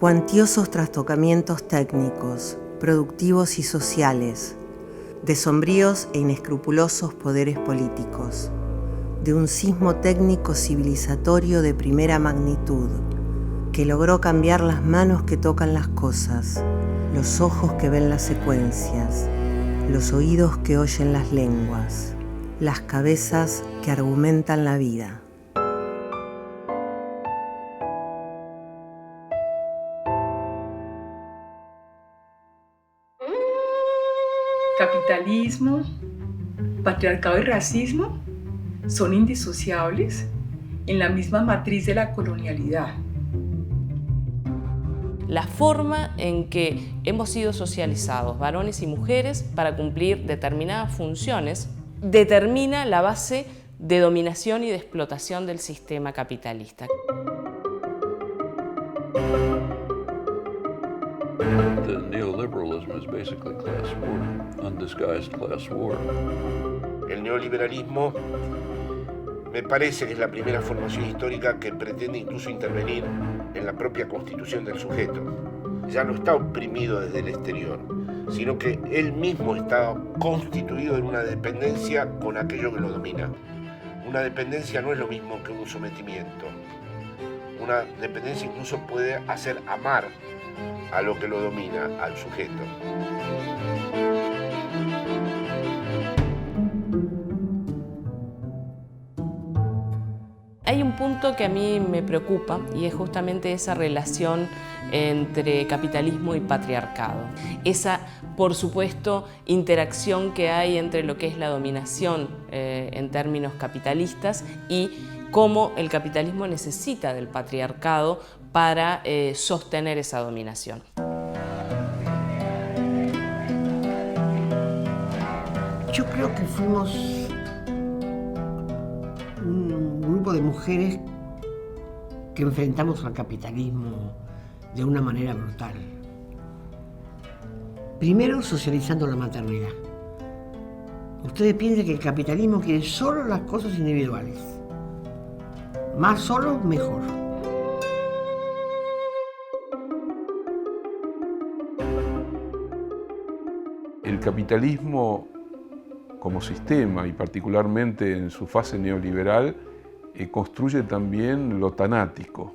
Cuantiosos trastocamientos técnicos, productivos y sociales, de sombríos e inescrupulosos poderes políticos, de un sismo técnico civilizatorio de primera magnitud, que logró cambiar las manos que tocan las cosas, los ojos que ven las secuencias, los oídos que oyen las lenguas, las cabezas que argumentan la vida. Capitalismo, patriarcado y racismo son indisociables en la misma matriz de la colonialidad. La forma en que hemos sido socializados, varones y mujeres, para cumplir determinadas funciones, determina la base de dominación y de explotación del sistema capitalista. The neoliberalism is basically class war, undisguised class war. El neoliberalismo me parece que es la primera formación histórica que pretende incluso intervenir en la propia constitución del sujeto. Ya no está oprimido desde el exterior, sino que él mismo está constituido en una dependencia con aquello que lo domina. Una dependencia no es lo mismo que un sometimiento. Una dependencia incluso puede hacer amar a lo que lo domina, al sujeto. Hay un punto que a mí me preocupa y es justamente esa relación entre capitalismo y patriarcado. Esa, por supuesto, interacción que hay entre lo que es la dominación en términos capitalistas y cómo el capitalismo necesita del patriarcado para sostener esa dominación. Yo creo que fuimos un grupo de mujeres que enfrentamos al capitalismo de una manera brutal. Primero, socializando la maternidad. Ustedes piensan que el capitalismo quiere solo las cosas individuales. Más solo, mejor. El capitalismo como sistema y particularmente en su fase neoliberal construye también lo tanático,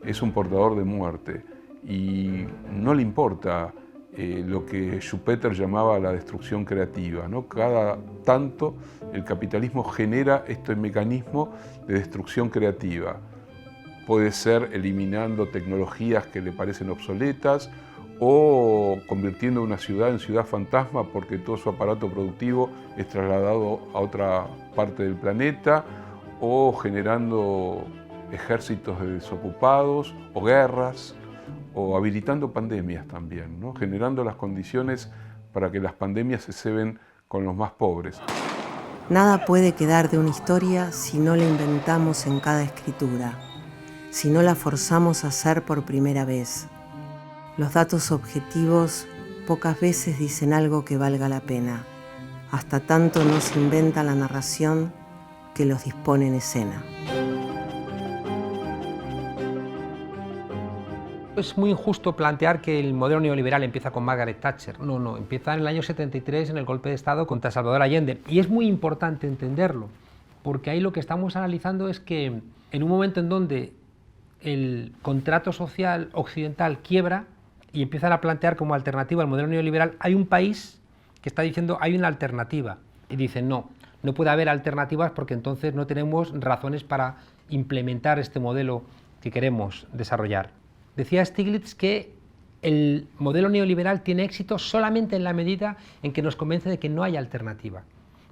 es un portador de muerte y no le importa lo que Schumpeter llamaba la destrucción creativa, ¿no? Cada tanto el capitalismo genera este mecanismo de destrucción creativa. Puede ser eliminando tecnologías que le parecen obsoletas o convirtiendo una ciudad en ciudad fantasma porque todo su aparato productivo es trasladado a otra parte del planeta, o generando ejércitos de desocupados o guerras, o habilitando pandemias también, ¿no? Generando las condiciones para que las pandemias se ceben con los más pobres. Nada puede quedar de una historia si no la inventamos en cada escritura, si no la forzamos a hacer por primera vez. Los datos objetivos pocas veces dicen algo que valga la pena, hasta tanto no se inventa la narración que los dispone en escena. Es muy injusto plantear que el modelo neoliberal empieza con Margaret Thatcher. No, empieza en el año 73 en el golpe de Estado contra Salvador Allende. Y es muy importante entenderlo, porque ahí lo que estamos analizando es que en un momento en donde el contrato social occidental quiebra y empiezan a plantear como alternativa al modelo neoliberal, hay un país que está diciendo hay una alternativa. Y dicen no puede haber alternativas porque entonces no tenemos razones para implementar este modelo que queremos desarrollar. Decía Stiglitz que el modelo neoliberal tiene éxito solamente en la medida en que nos convence de que no hay alternativa.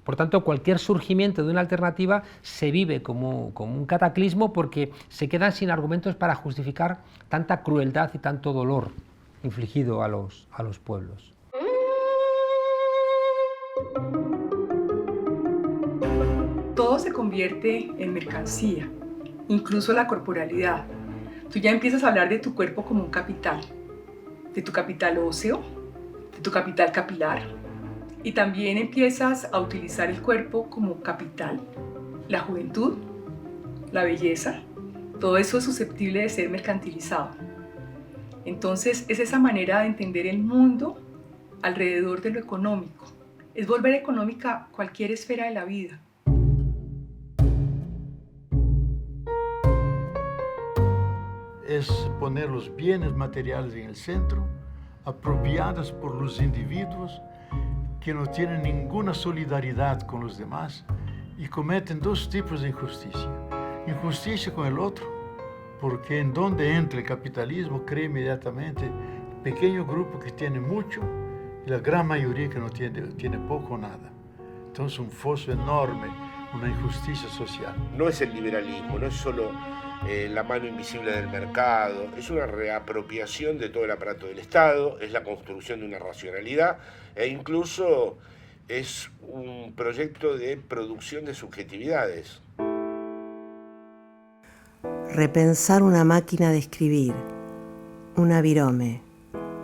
Por tanto, cualquier surgimiento de una alternativa se vive como un cataclismo porque se quedan sin argumentos para justificar tanta crueldad y tanto dolor infligido a los pueblos. Todo se convierte en mercancía, incluso la corporalidad. Tú ya empiezas a hablar de tu cuerpo como un capital, de tu capital óseo, de tu capital capilar, y también empiezas a utilizar el cuerpo como capital. La juventud, la belleza, todo eso es susceptible de ser mercantilizado. Entonces es esa manera de entender el mundo alrededor de lo económico. Es volver económica cualquier esfera de la vida. Es poner los bienes materiales en el centro, apropiados por los individuos que no tienen ninguna solidaridad con los demás y cometen dos tipos de injusticia. Injusticia con el otro, porque en donde entra el capitalismo crea inmediatamente el pequeño grupo que tiene mucho y la gran mayoría que no tiene poco o nada. Entonces un foso enorme, una injusticia social. No es el liberalismo, no es solo la mano invisible del mercado, es una reapropiación de todo el aparato del Estado, es la construcción de una racionalidad e incluso es un proyecto de producción de subjetividades. Repensar una máquina de escribir, una virome,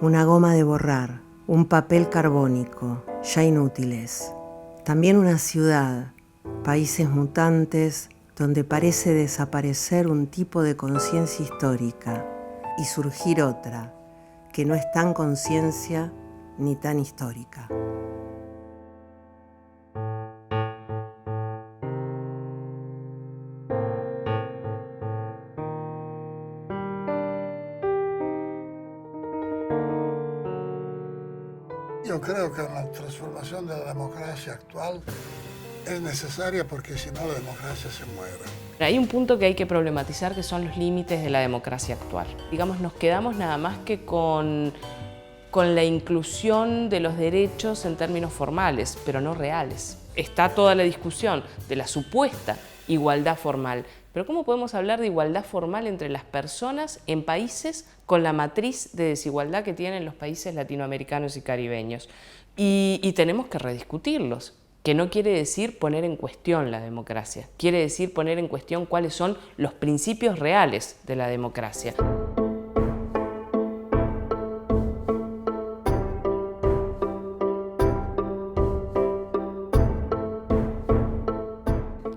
una goma de borrar, un papel carbónico, ya inútiles. También una ciudad, países mutantes, donde parece desaparecer un tipo de conciencia histórica y surgir otra, que no es tan conciencia ni tan histórica. Yo creo que la transformación de la democracia actual es necesaria porque si no la democracia se muere. Hay un punto que hay que problematizar que son los límites de la democracia actual. Digamos, nos quedamos nada más que con la inclusión de los derechos en términos formales, pero no reales. Está toda la discusión de la supuesta igualdad formal. Pero ¿cómo podemos hablar de igualdad formal entre las personas en países con la matriz de desigualdad que tienen los países latinoamericanos y caribeños? Y tenemos que rediscutirlos, que no quiere decir poner en cuestión la democracia, quiere decir poner en cuestión cuáles son los principios reales de la democracia.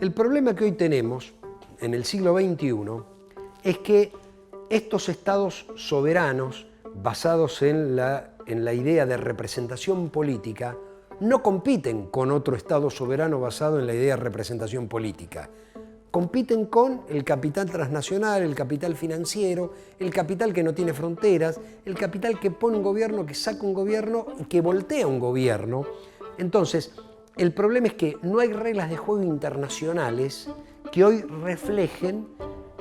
El problema que hoy tenemos en el siglo XXI es que estos estados soberanos basados en la idea de representación política no compiten con otro estado soberano basado en la idea de representación política. Compiten con el capital transnacional, el capital financiero, el capital que no tiene fronteras, el capital que pone un gobierno, que saca un gobierno y que voltea un gobierno. Entonces, el problema es que no hay reglas de juego internacionales que hoy reflejen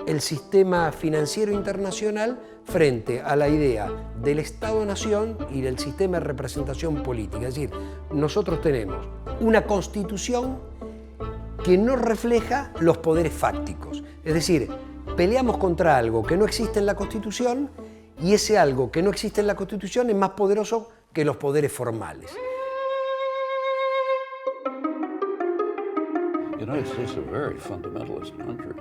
el sistema financiero internacional frente a la idea del Estado-Nación y del sistema de representación política. Es decir, nosotros tenemos una constitución que no refleja los poderes fácticos. Es decir, peleamos contra algo que no existe en la Constitución y ese algo que no existe en la Constitución es más poderoso que los poderes formales. The United States is a very fundamentalist country.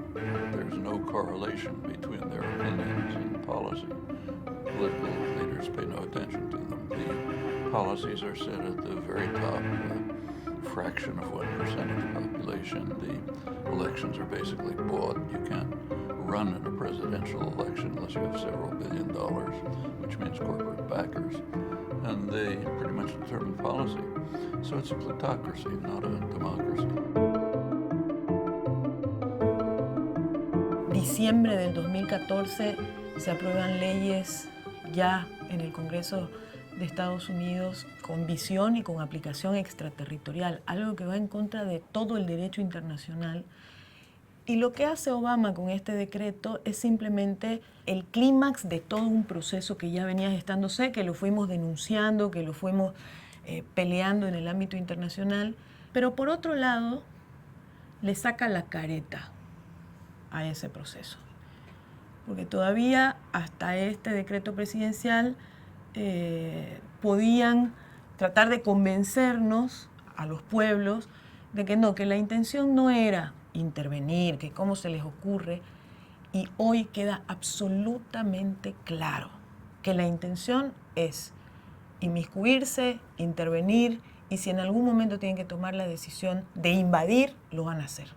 There's no correlation between their opinions and policy. Political leaders pay no attention to them. The policies are set at the very top, a fraction of 1% of the population. The elections are basically bought. You can't run in a presidential election unless you have several $1 billion, which means corporate backers. And they pretty much determine policy. So it's a plutocracy, not a democracy. Diciembre del 2014 se aprueban leyes ya en el Congreso de Estados Unidos con visión y con aplicación extraterritorial, algo que va en contra de todo el derecho internacional. Y lo que hace Obama con este decreto es simplemente el clímax de todo un proceso que ya venía gestándose, que lo fuimos denunciando, que lo fuimos peleando en el ámbito internacional. Pero por otro lado, le saca la careta a ese proceso. Porque todavía hasta este decreto presidencial podían tratar de convencernos a los pueblos de que no, que la intención no era intervenir, que cómo se les ocurre, y hoy queda absolutamente claro que la intención es inmiscuirse, intervenir, y si en algún momento tienen que tomar la decisión de invadir, lo van a hacer.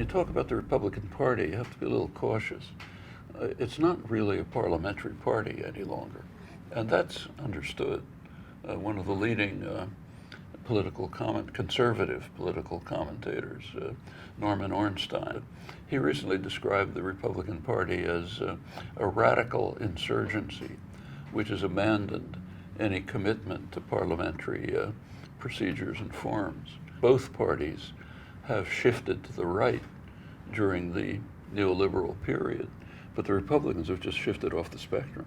talk about the Republican Party, you have to be a little cautious. It's not really a parliamentary party any longer, and that's understood. One of the leading conservative political commentators, Norman Ornstein, he recently described the Republican Party as a radical insurgency, which has abandoned any commitment to parliamentary procedures and forms. Both parties have shifted to the right during the neoliberal period, but the Republicans have just shifted off the spectrum.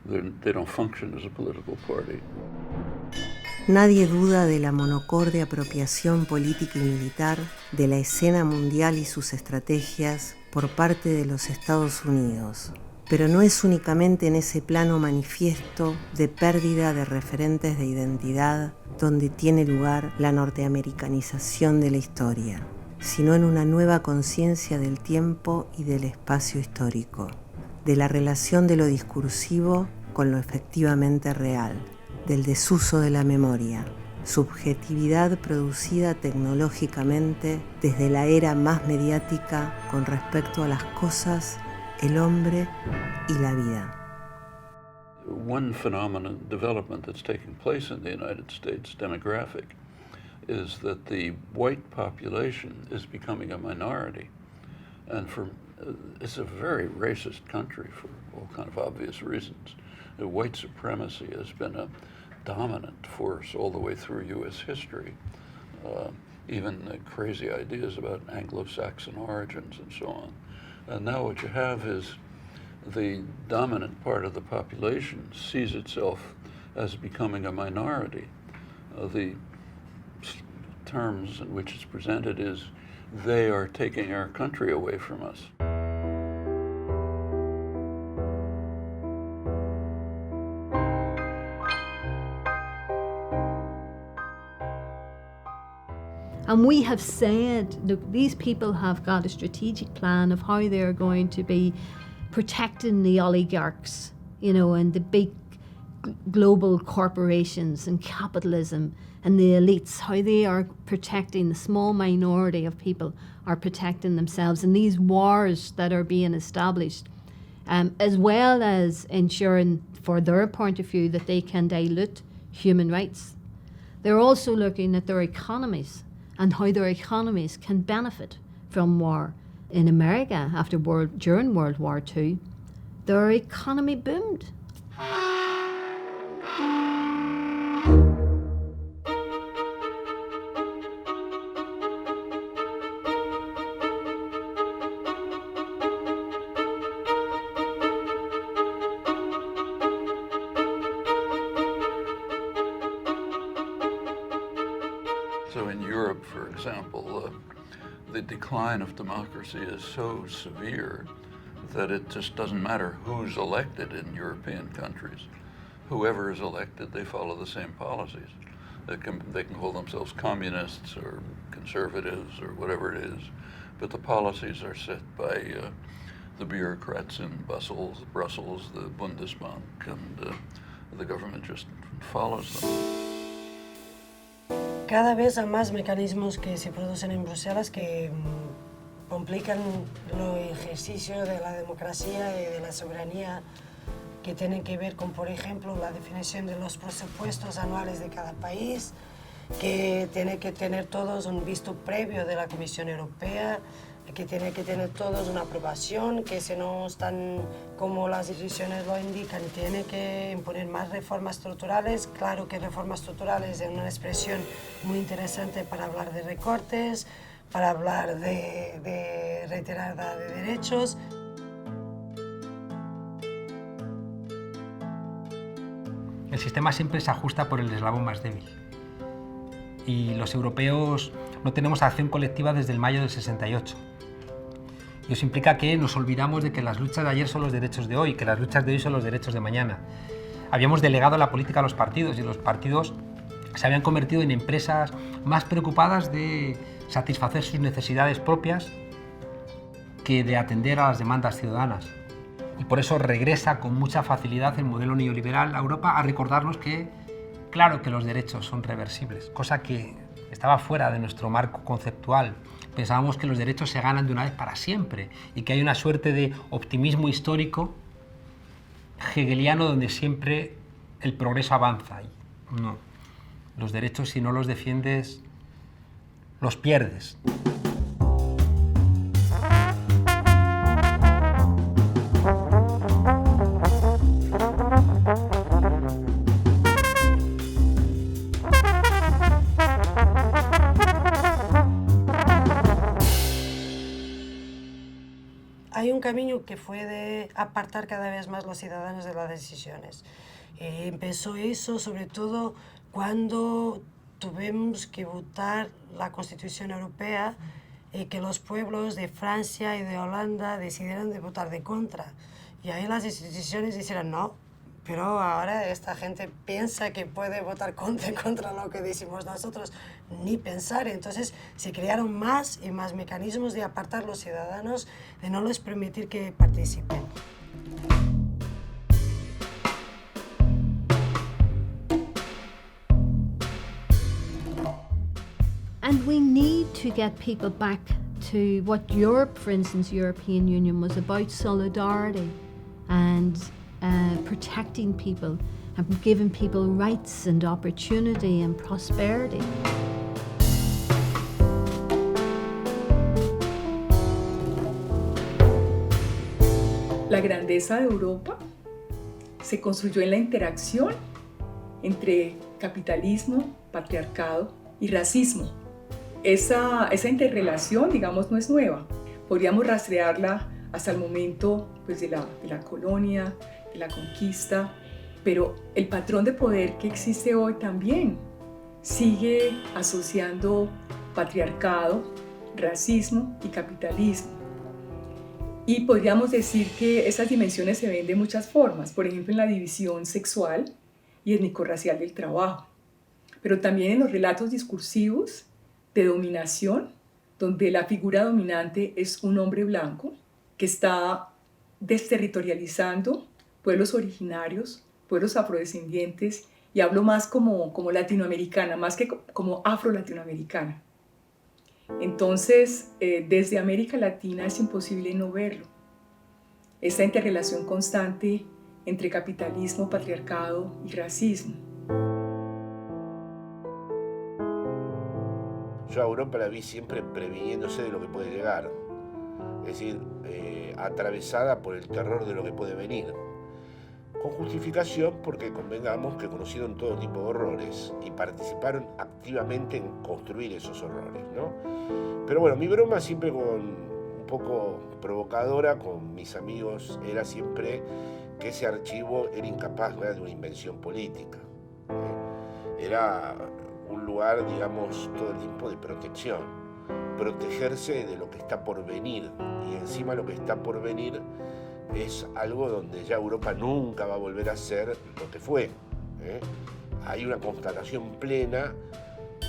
They don't function as a political party. Nadie duda de la monocorde apropiación política y militar de la escena mundial y sus estrategias por parte de los Estados Unidos. Pero no es únicamente en ese plano manifiesto de pérdida de referentes de identidad donde tiene lugar la norteamericanización de la historia, sino en una nueva conciencia del tiempo y del espacio histórico, de la relación de lo discursivo con lo efectivamente real, del desuso de la memoria, subjetividad producida tecnológicamente desde la era más mediática con respecto a las cosas, el hombre y la vida. One phenomenon, development that's taking place in the United States, demographic, is that the white population is becoming a minority. And it's a very racist country for all kind of obvious reasons. The white supremacy has been a dominant force all the way through U.S. history. Even the crazy ideas about Anglo-Saxon origins and so on. And now what you have is the dominant part of the population sees itself as becoming a minority. The terms in which it's presented is, they are taking our country away from us. And we have said, look, these people have got a strategic plan of how they're going to be protecting the oligarchs, you know, and the big global corporations and capitalism and the elites, how they are protecting the small minority of people are protecting themselves in these wars that are being established, as well as ensuring for their point of view that they can dilute human rights. They're also looking at their economies and how their economies can benefit from war. In America, during World War II, their economy boomed. So in Europe, for example, the decline of democracy is so severe that it just doesn't matter who's elected in European countries. Whoever is elected, they follow the same policies. They can call themselves communists or conservatives or whatever it is, but the policies are set by the bureaucrats in Brussels, the Bundesbank, and the government just follows them. Cada vez hay más mecanismos que se producen en Bruselas que complican el ejercicio de la democracia y de la soberanía, que tienen que ver con, por ejemplo, la definición de los presupuestos anuales de cada país, que tiene que tener todos un visto previo de la Comisión Europea, que tiene que tener todos una aprobación, que si no están como las instituciones lo indican, tiene que imponer más reformas estructurales. Claro que reformas estructurales es una expresión muy interesante para hablar de recortes, para hablar de retirada de derechos. El sistema siempre se ajusta por el eslabón más débil. Y los europeos no tenemos acción colectiva desde el mayo del 68. Y eso implica que nos olvidamos de que las luchas de ayer son los derechos de hoy, que las luchas de hoy son los derechos de mañana. Habíamos delegado la política a los partidos y los partidos se habían convertido en empresas más preocupadas de satisfacer sus necesidades propias que de atender a las demandas ciudadanas. Y por eso regresa con mucha facilidad el modelo neoliberal a Europa a recordarnos que, claro que los derechos son reversibles, cosa que estaba fuera de nuestro marco conceptual. Pensábamos que los derechos se ganan de una vez para siempre y que hay una suerte de optimismo histórico hegeliano donde siempre el progreso avanza. No, los derechos, si no los defiendes, los pierdes. Hay un camino que fue de apartar cada vez más los ciudadanos de las decisiones. Empezó eso sobre todo cuando tuvimos que votar la Constitución Europea y que los pueblos de Francia y de Holanda decidieron de votar de contra. Y ahí las instituciones dijeron no, pero ahora esta gente piensa que puede votar contra lo que decimos nosotros, ni pensar. Entonces se crearon más y más mecanismos de apartar a los ciudadanos, de no les permitir que participen. And we need to get people back to what Europe, for instance, European Union was about, solidarity and protecting people and giving people rights and opportunity and prosperity. La grandeza de Europa se construyó en la interacción entre capitalismo, patriarcado y racismo. Esa interrelación, digamos, no es nueva. Podríamos rastrearla hasta el momento pues, de la colonia, de la conquista, pero el patrón de poder que existe hoy también sigue asociando patriarcado, racismo y capitalismo. Y podríamos decir que esas dimensiones se ven de muchas formas, por ejemplo en la división sexual y étnico-racial del trabajo, pero también en los relatos discursivos de dominación, donde la figura dominante es un hombre blanco que está desterritorializando pueblos originarios, pueblos afrodescendientes, y hablo más como latinoamericana, más que como afro-latinoamericana. Entonces, desde América Latina es imposible no verlo. Esta interrelación constante entre capitalismo, patriarcado y racismo. Yo a Europa la vi siempre previniéndose de lo que puede llegar, es decir, atravesada por el terror de lo que puede venir, con justificación porque convengamos que conocieron todo tipo de horrores y participaron activamente en construir esos horrores, ¿no? Pero bueno, mi broma siempre un poco provocadora con mis amigos era siempre que ese archivo era incapaz de una invención política. Era un lugar, digamos, todo el tiempo de protección, protegerse de lo que está por venir, y encima lo que está por venir es algo donde ya Europa nunca va a volver a ser lo que fue. Hay una constatación plena,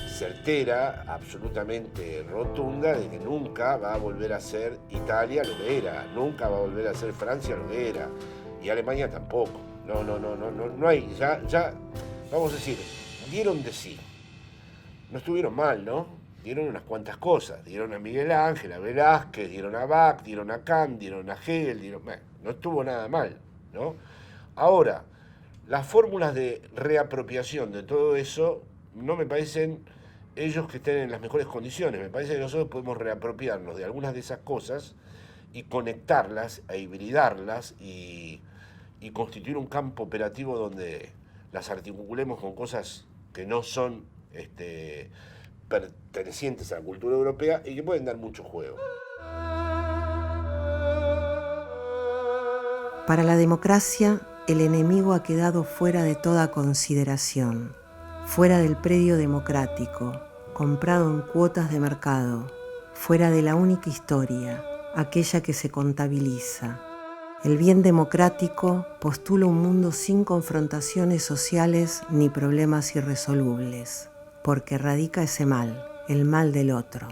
certera, absolutamente rotunda, de que nunca va a volver a ser Italia lo que era, nunca va a volver a ser Francia lo que era, y Alemania tampoco. No hay, ya, vamos a decir, dieron de sí. No estuvieron mal, ¿no? Dieron unas cuantas cosas. Dieron a Miguel Ángel, a Velázquez, dieron a Bach, dieron a Kant, dieron a Hegel, bueno, no estuvo nada mal, ¿no? Ahora, las fórmulas de reapropiación de todo eso no me parecen ellos que estén en las mejores condiciones. Me parece que nosotros podemos reapropiarnos de algunas de esas cosas y conectarlas, e hibridarlas y constituir un campo operativo donde las articulemos con cosas que no son pertenecientes a la cultura europea y que pueden dar mucho juego. Para la democracia, el enemigo ha quedado fuera de toda consideración, fuera del predio democrático, comprado en cuotas de mercado, fuera de la única historia, aquella que se contabiliza. El bien democrático postula un mundo sin confrontaciones sociales ni problemas irresolubles, porque radica ese mal, el mal del otro.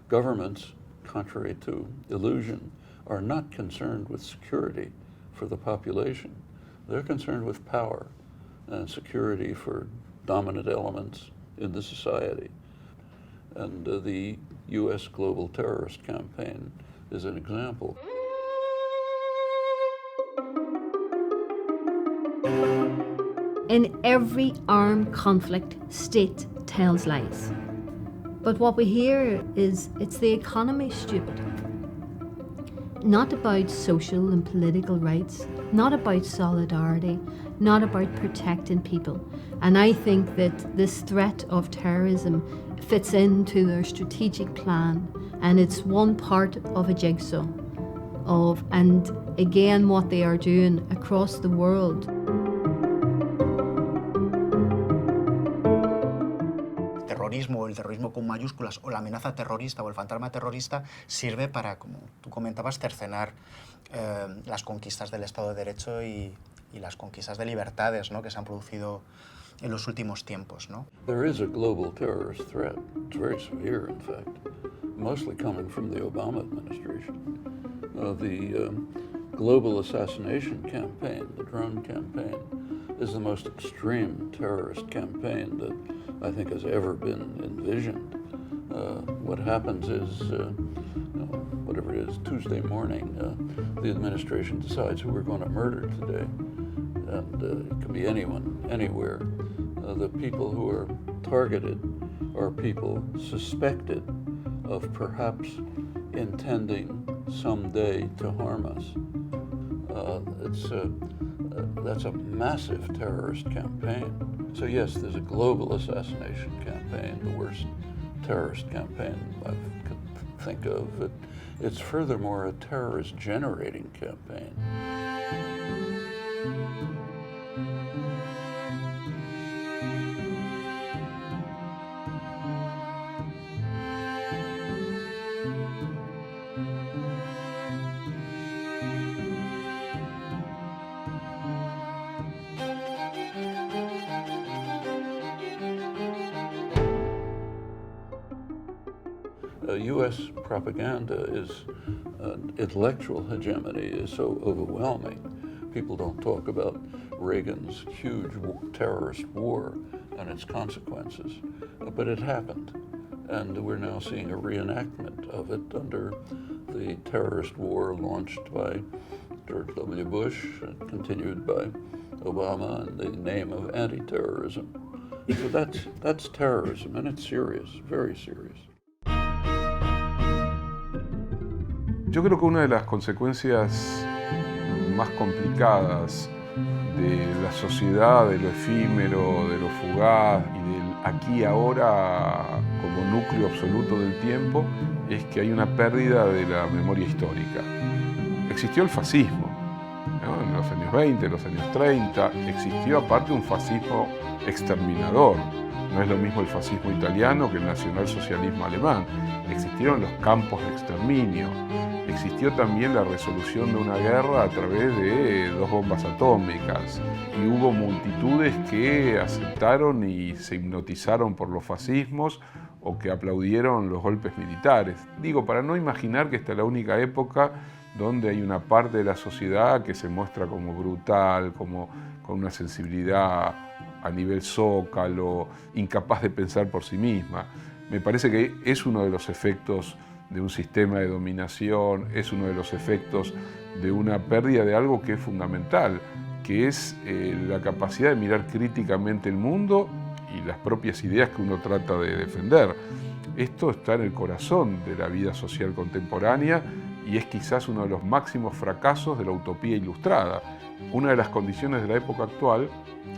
Governments, contrary to illusion, are not concerned with security for the population. They're concerned with power and security for dominant elements in the society. And the U.S. global terrorist campaign is an example. In every armed conflict, state tells lies. But what we hear is it's the economy, stupid. Not about social and political rights, not about solidarity, not about protecting people. And I think that this threat of terrorism fits into their strategic plan, and it's one part of a jigsaw of, and again, what they are doing across the world. Terrorismo, el terrorismo con mayúsculas, o la amenaza terrorista o el fantasma terrorista sirve para, como tú comentabas, cercenar las conquistas del Estado de Derecho y las conquistas de libertades, ¿no?, que se han producido en los últimos tiempos, ¿no? There is a global terrorist threat. It's very severe, in fact, mostly coming from the Obama administration. The global assassination campaign, the drone campaign, is the most extreme terrorist campaign that I think has ever been envisioned. What happens is, whatever it is, Tuesday morning, the administration decides who we're going to murder today. And it can be anyone, anywhere. The people who are targeted are people suspected of perhaps intending someday to harm us. That's a massive terrorist campaign. So yes, there's a global assassination campaign, the worst terrorist campaign I could think of. It's furthermore a terrorist generating campaign. U.S. propaganda is intellectual hegemony is so overwhelming. People don't talk about Reagan's huge terrorist war and its consequences, but it happened, and we're now seeing a reenactment of it under the terrorist war launched by George W. Bush and continued by Obama in the name of anti-terrorism. So that's terrorism, and it's serious, very serious. Yo creo que una de las consecuencias más complicadas de la sociedad, de lo efímero, de lo fugaz y del aquí y ahora como núcleo absoluto del tiempo es que hay una pérdida de la memoria histórica. Existió el fascismo, ¿no?, en los años 20, en los años 30, existió aparte un fascismo exterminador. No es lo mismo el fascismo italiano que el nacionalsocialismo alemán. Existieron los campos de exterminio. Existió también la resolución de una guerra a través de 2 bombas atómicas y hubo multitudes que aceptaron y se hipnotizaron por los fascismos o que aplaudieron los golpes militares. Digo, para no imaginar que esta es la única época donde hay una parte de la sociedad que se muestra como brutal, como con una sensibilidad a nivel zócalo, incapaz de pensar por sí misma. Me parece que es uno de los efectos de un sistema de dominación, es uno de los efectos de una pérdida de algo que es fundamental, que es la capacidad de mirar críticamente el mundo y las propias ideas que uno trata de defender. Esto está en el corazón de la vida social contemporánea y es quizás uno de los máximos fracasos de la utopía ilustrada. Una de las condiciones de la época actual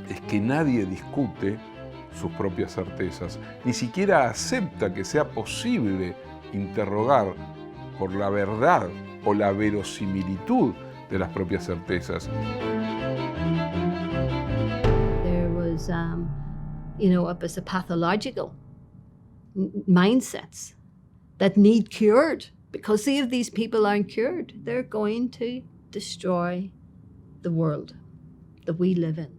es que nadie discute sus propias certezas, ni siquiera acepta que sea posible interrogar por la verdad o la verosimilitud de las propias certezas. There was, a pathological mindsets that need cured, because if these people aren't cured, they're going to destroy the world that we live in.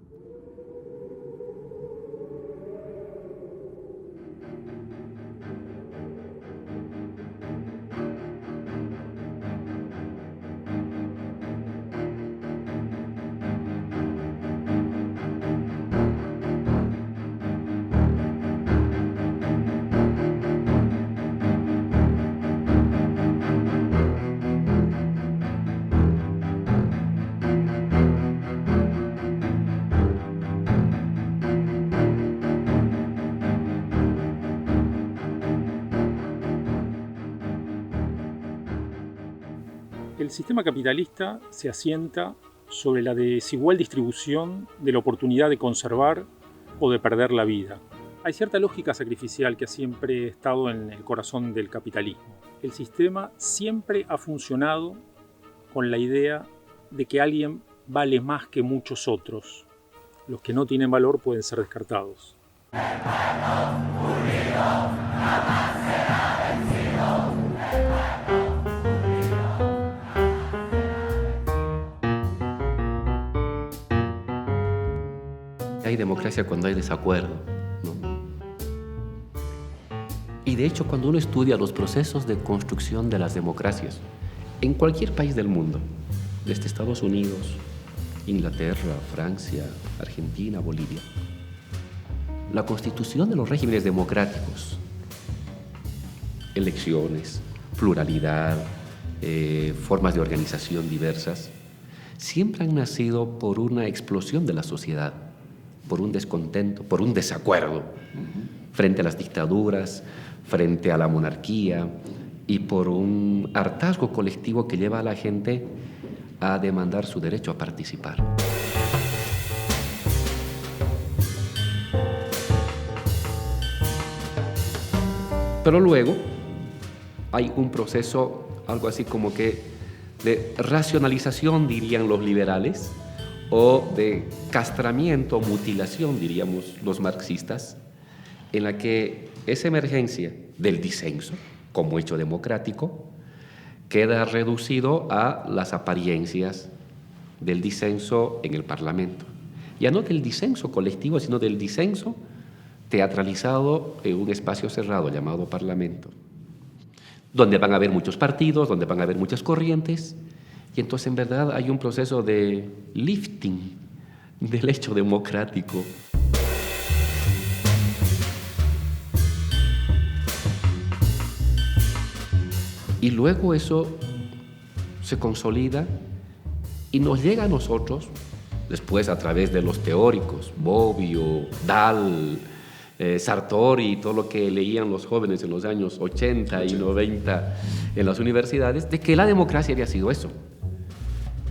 el sistema capitalista se asienta sobre la desigual distribución de la oportunidad de conservar o de perder la vida. Hay cierta lógica sacrificial que ha siempre estado en el corazón del capitalismo. El sistema siempre ha funcionado con la idea de que alguien vale más que muchos otros. Los que no tienen valor pueden ser descartados. Hay democracia cuando hay desacuerdo, ¿no? Y de hecho, cuando uno estudia los procesos de construcción de las democracias en cualquier país del mundo, desde Estados Unidos, Inglaterra, Francia, Argentina, Bolivia, la constitución de los regímenes democráticos, elecciones, pluralidad, formas de organización diversas, siempre han nacido por una explosión de la sociedad, por un descontento, por un desacuerdo frente a las dictaduras, frente a la monarquía y por un hartazgo colectivo que lleva a la gente a demandar su derecho a participar. Pero luego hay un proceso, algo así como que de racionalización, dirían los liberales, o de castramiento, mutilación, diríamos los marxistas, en la que esa emergencia del disenso como hecho democrático queda reducido a las apariencias del disenso en el Parlamento. Ya no del disenso colectivo, sino del disenso teatralizado en un espacio cerrado llamado Parlamento, donde van a haber muchos partidos, donde van a haber muchas corrientes, y entonces en verdad hay un proceso de lifting del hecho democrático. Y luego eso se consolida y nos llega a nosotros, después a través de los teóricos, Bobbio, Dahl, Sartori y todo lo que leían los jóvenes en los años 80 y 90 en las universidades, de que la democracia había sido eso.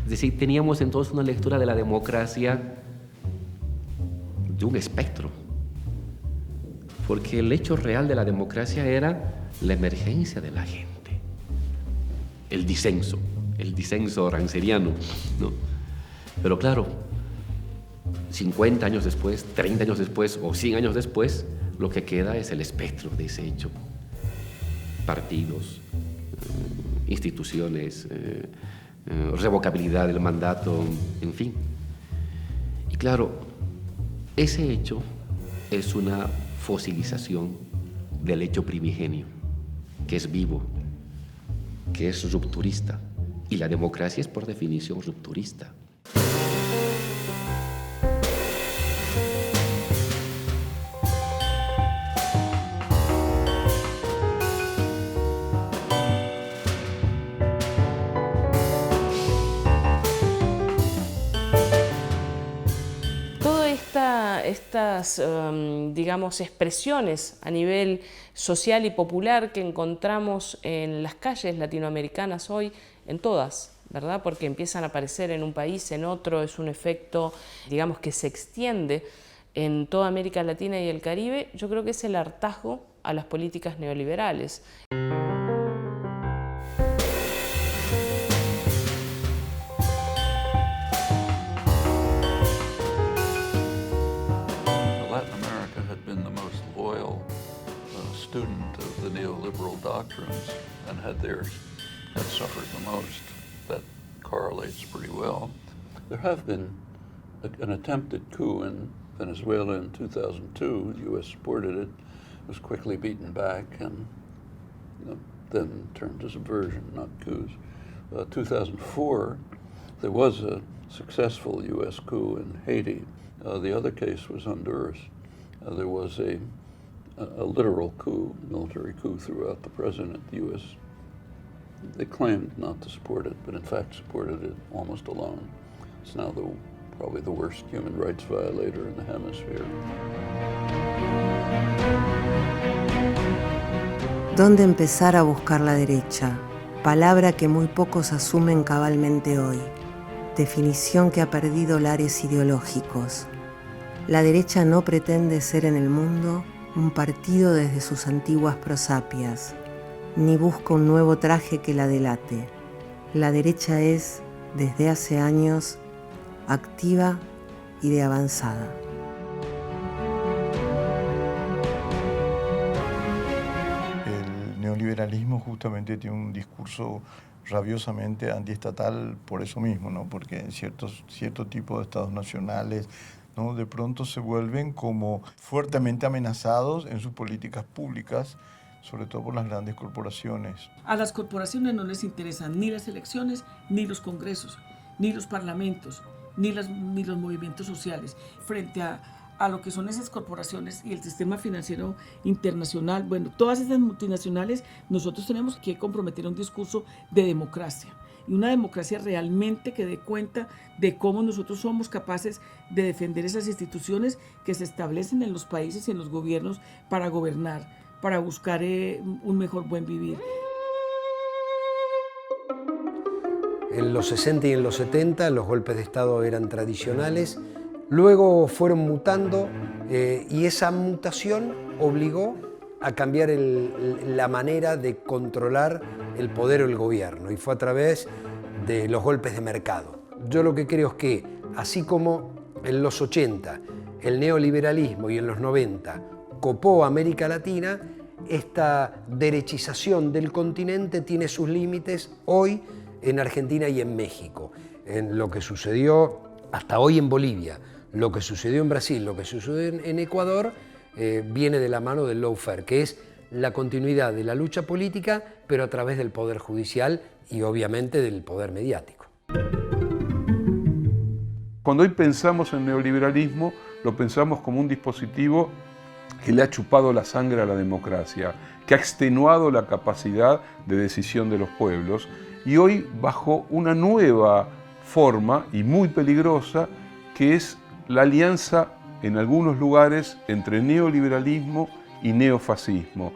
Es decir, teníamos entonces una lectura de la democracia de un espectro, porque el hecho real de la democracia era la emergencia de la gente, el disenso ranceriano, ¿no? Pero claro, 50 años después, 30 años después o 100 años después, lo que queda es el espectro de ese hecho. Partidos, instituciones, revocabilidad del mandato, en fin. Y claro, ese hecho es una fosilización del hecho primigenio, que es vivo, que es rupturista. Y la democracia es por definición rupturista. Estas, digamos, expresiones a nivel social y popular que encontramos en las calles latinoamericanas hoy, en todas, ¿verdad? Porque empiezan a aparecer en un país, en otro, es un efecto, digamos, que se extiende en toda América Latina y el Caribe. Yo creo que es el hartazgo a las políticas neoliberales. Student of the neoliberal doctrines and had suffered the most. That correlates pretty well. There have been an attempted coup in Venezuela in 2002. The U.S. supported it. It was quickly beaten back and then turned to subversion, not coups. 2004, there was a successful U.S. coup in Haiti. The other case was Honduras. There was a literal coup, military coup throughout the president. The U.S. They claimed not to support it, but in fact supported it almost alone. It's now probably the worst human rights violator in the hemisphere. ¿Dónde empezar a buscar la derecha? palabra que muy pocos asumen cabalmente hoy, definición que ha perdido lares ideológicos. La derecha no pretende ser en el mundo un partido desde sus antiguas prosapias, ni busca un nuevo traje que la delate. La derecha es, desde hace años, activa y de avanzada. El neoliberalismo justamente tiene un discurso rabiosamente antiestatal por eso mismo, ¿no? Porque en cierto tipo de estados nacionales, ¿no?, de pronto se vuelven como fuertemente amenazados en sus políticas públicas, sobre todo por las grandes corporaciones. A las corporaciones no les interesan ni las elecciones, ni los congresos, ni los parlamentos, ni los movimientos sociales. Frente a lo que son esas corporaciones y el sistema financiero internacional, bueno, todas esas multinacionales, nosotros tenemos que comprometer un discurso de democracia. Y una democracia realmente que dé cuenta de cómo nosotros somos capaces de defender esas instituciones que se establecen en los países y en los gobiernos para gobernar, para buscar un mejor buen vivir. En los 60 y en los 70 los golpes de Estado eran tradicionales, luego fueron mutando y esa mutación obligó a cambiar la manera de controlar el poder o el gobierno, y fue a través de los golpes de mercado. Yo lo que creo es que, así como en los 80 el neoliberalismo y en los 90 copó América Latina, esta derechización del continente tiene sus límites hoy en Argentina y en México. En lo que sucedió hasta hoy en Bolivia, lo que sucedió en Brasil, lo que sucedió en Ecuador, viene de la mano del lawfare, que es la continuidad de la lucha política, pero a través del poder judicial y obviamente del poder mediático. Cuando hoy pensamos en neoliberalismo, lo pensamos como un dispositivo que le ha chupado la sangre a la democracia, que ha extenuado la capacidad de decisión de los pueblos, y hoy bajo una nueva forma y muy peligrosa, que es la alianza en algunos lugares entre neoliberalismo y neofascismo.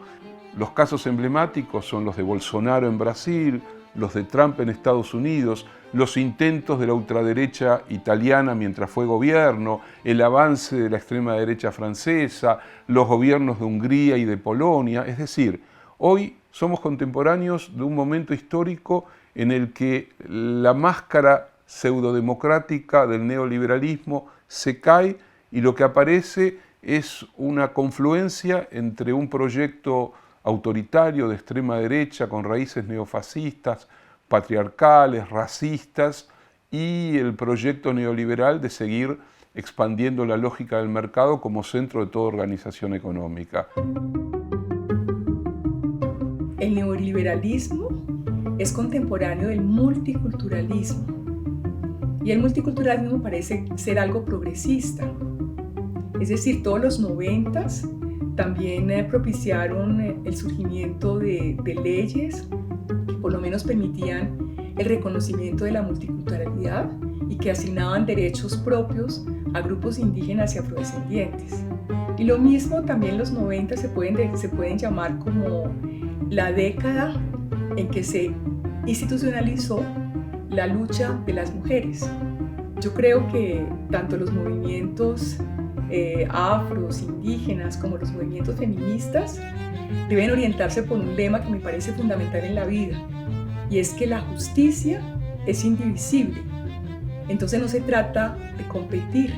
Los casos emblemáticos son los de Bolsonaro en Brasil, los de Trump en Estados Unidos, los intentos de la ultraderecha italiana mientras fue gobierno, el avance de la extrema derecha francesa, los gobiernos de Hungría y de Polonia. Es decir, hoy somos contemporáneos de un momento histórico en el que la máscara pseudodemocrática del neoliberalismo se cae y lo que aparece es una confluencia entre un proyecto autoritario de extrema derecha con raíces neofascistas, patriarcales, racistas, y el proyecto neoliberal de seguir expandiendo la lógica del mercado como centro de toda organización económica. El neoliberalismo es contemporáneo del multiculturalismo, y el multiculturalismo parece ser algo progresista. Es decir, todos los 90s también propiciaron el surgimiento de leyes que por lo menos permitían el reconocimiento de la multiculturalidad y que asignaban derechos propios a grupos indígenas y afrodescendientes. Y lo mismo también los 90 se pueden llamar como la década en que se institucionalizó la lucha de las mujeres. Yo creo que tanto los movimientos afros, indígenas, como los movimientos feministas deben orientarse por un lema que me parece fundamental en la vida, y es que la justicia es indivisible. Entonces no se trata de competir,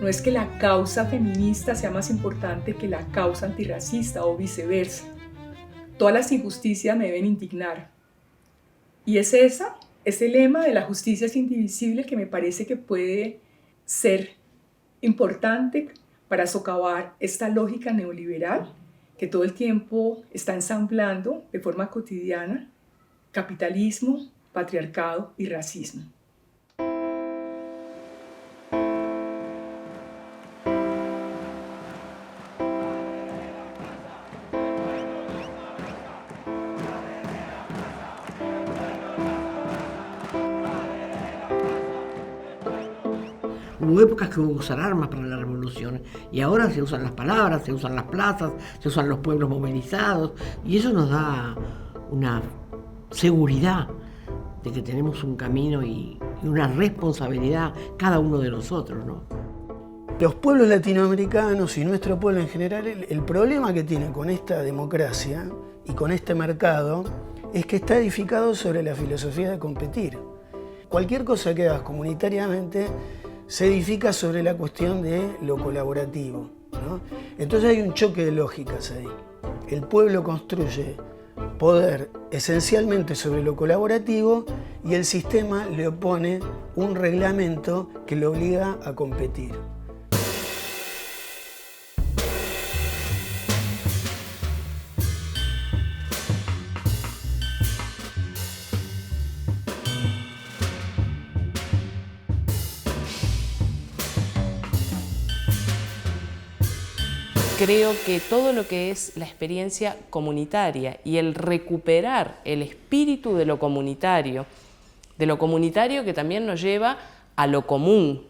no es que la causa feminista sea más importante que la causa antirracista o viceversa. Todas las injusticias me deben indignar, y es ese lema de la justicia es indivisible que me parece que puede ser importante para socavar esta lógica neoliberal que todo el tiempo está ensamblando de forma cotidiana capitalismo, patriarcado y racismo. Hubo épocas que hubo que usar armas para la revolución y ahora se usan las palabras, se usan las plazas, se usan los pueblos movilizados, y eso nos da una seguridad de que tenemos un camino y una responsabilidad cada uno de nosotros, ¿no? Los pueblos latinoamericanos y nuestro pueblo en general, el problema que tiene con esta democracia y con este mercado es que está edificado sobre la filosofía de competir. Cualquier cosa que hagas comunitariamente se edifica sobre la cuestión de lo colaborativo, ¿no? Entonces hay un choque de lógicas ahí. El pueblo construye poder esencialmente sobre lo colaborativo y el sistema le opone un reglamento que lo obliga a competir. Creo que todo lo que es la experiencia comunitaria y el recuperar el espíritu de lo comunitario que también nos lleva a lo común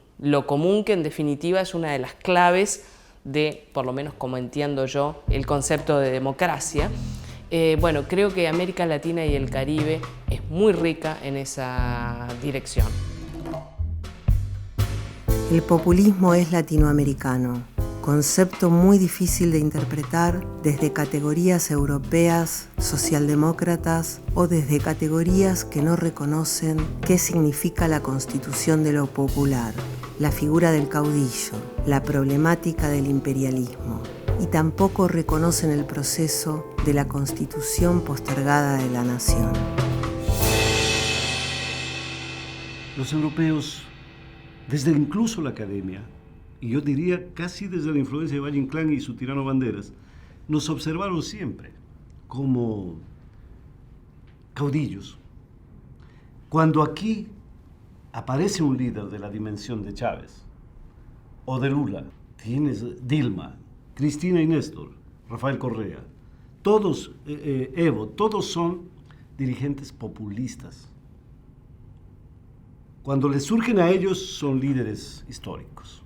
que en definitiva es una de las claves de, por lo menos como entiendo yo, el concepto de democracia. Bueno, creo que América Latina y el Caribe es muy rica en esa dirección. El populismo es latinoamericano, concepto muy difícil de interpretar desde categorías europeas, socialdemócratas o desde categorías que no reconocen qué significa la constitución de lo popular, la figura del caudillo, la problemática del imperialismo, y tampoco reconocen el proceso de la constitución postergada de la nación. Los europeos, desde incluso la academia, y yo diría casi desde la influencia de Valle Inclán y su tirano Banderas, nos observaron siempre como caudillos. Cuando aquí aparece un líder de la dimensión de Chávez o de Lula, tienes Dilma, Cristina y Néstor, Rafael Correa, todos, Evo, todos son dirigentes populistas. Cuando les surgen a ellos son líderes históricos.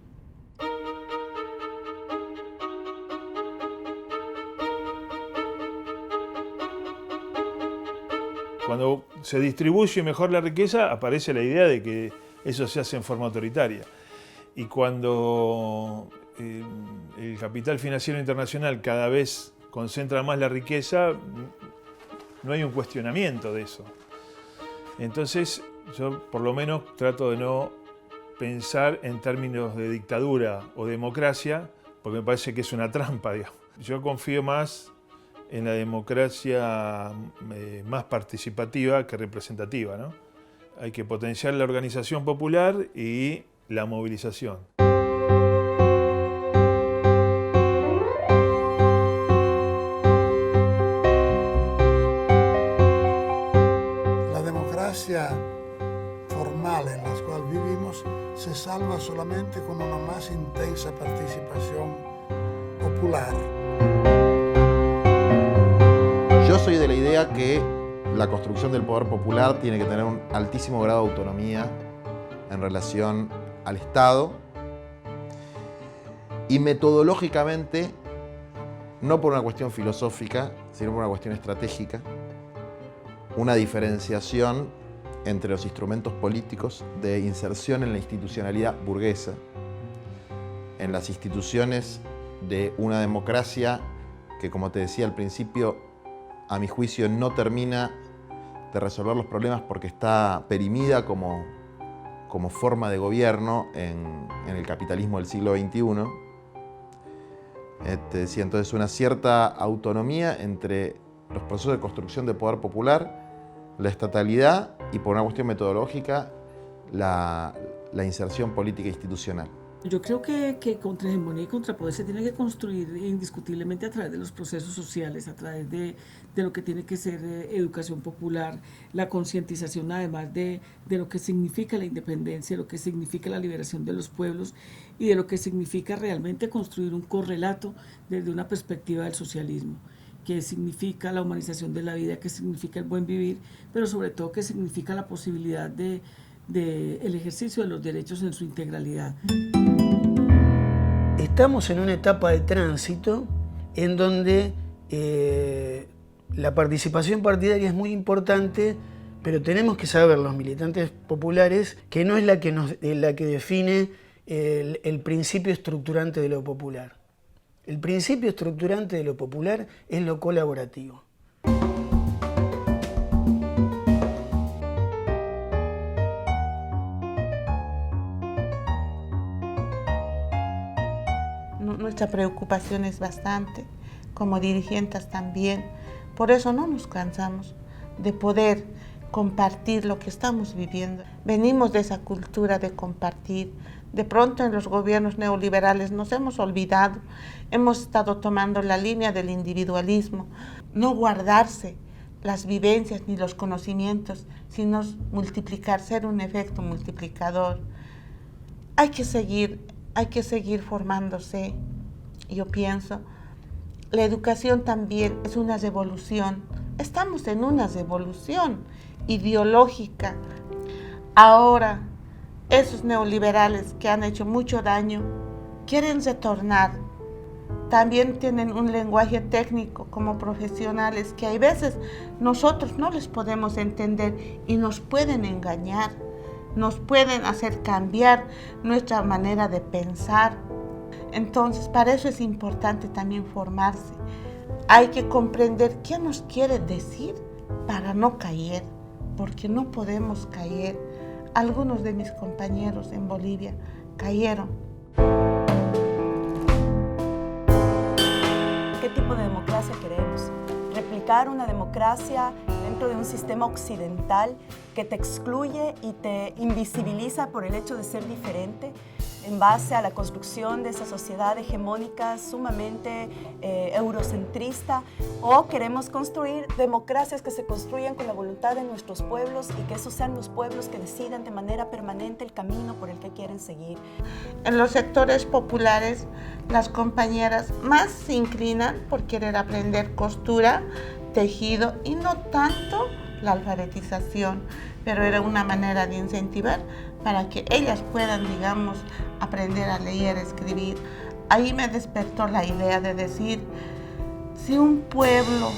Cuando se distribuye mejor la riqueza, aparece la idea de que eso se hace en forma autoritaria. Y cuando el capital financiero internacional cada vez concentra más la riqueza, no hay un cuestionamiento de eso. Entonces, yo por lo menos trato de no pensar en términos de dictadura o democracia, porque me parece que es una trampa, digamos. Yo confío más en la democracia más participativa que representativa, ¿no? Hay que potenciar la organización popular y la movilización. La democracia formal en la cual vivimos se salva solamente con una más intensa participación popular. Yo soy de la idea que la construcción del poder popular tiene que tener un altísimo grado de autonomía en relación al Estado y metodológicamente, no por una cuestión filosófica, sino por una cuestión estratégica, una diferenciación entre los instrumentos políticos de inserción en la institucionalidad burguesa, en las instituciones de una democracia que, como te decía al principio, a mi juicio no termina de resolver los problemas porque está perimida como forma de gobierno en el capitalismo del siglo XXI. Entonces una cierta autonomía entre los procesos de construcción de poder popular, la estatalidad y, por una cuestión metodológica, la inserción política institucional. Yo creo que contra hegemonía y contrapoder se tiene que construir indiscutiblemente a través de los procesos sociales, a través de lo que tiene que ser educación popular, la concientización además de lo que significa la independencia, lo que significa la liberación de los pueblos y de lo que significa realmente construir un correlato desde una perspectiva del socialismo, que significa la humanización de la vida, que significa el buen vivir, pero sobre todo que significa la posibilidad de el ejercicio de los derechos en su integralidad. Estamos en una etapa de tránsito en donde La participación partidaria es muy importante, pero tenemos que saber, los militantes populares, que no es la que define el principio estructurante de lo popular. El principio estructurante de lo popular es lo colaborativo. Nuestra preocupación es bastante, como dirigentes también. Por eso no nos cansamos de poder compartir lo que estamos viviendo. Venimos de esa cultura de compartir. De pronto en los gobiernos neoliberales nos hemos olvidado, hemos estado tomando la línea del individualismo, no guardarse las vivencias ni los conocimientos, sino multiplicar, ser un efecto multiplicador. Hay que seguir formándose. Yo pienso, la educación también es una revolución. Estamos en una revolución ideológica. Ahora, esos neoliberales que han hecho mucho daño quieren retornar. También tienen un lenguaje técnico como profesionales que hay veces nosotros no les podemos entender y nos pueden engañar, nos pueden hacer cambiar nuestra manera de pensar. Entonces, para eso es importante también formarse. Hay que comprender qué nos quiere decir para no caer, porque no podemos caer. Algunos de mis compañeros en Bolivia cayeron. ¿Qué tipo de democracia queremos? ¿Replicar una democracia dentro de un sistema occidental que te excluye y te invisibiliza por el hecho de ser diferente, en base a la construcción de esa sociedad hegemónica sumamente eurocentrista? ¿O queremos construir democracias que se construyan con la voluntad de nuestros pueblos y que esos sean los pueblos que decidan de manera permanente el camino por el que quieren seguir? En los sectores populares, las compañeras más se inclinan por querer aprender costura, tejido y no tanto la alfabetización, pero era una manera de incentivar para que ellas puedan, digamos, aprender a leer, escribir. Ahí me despertó la idea de decir, si un pueblo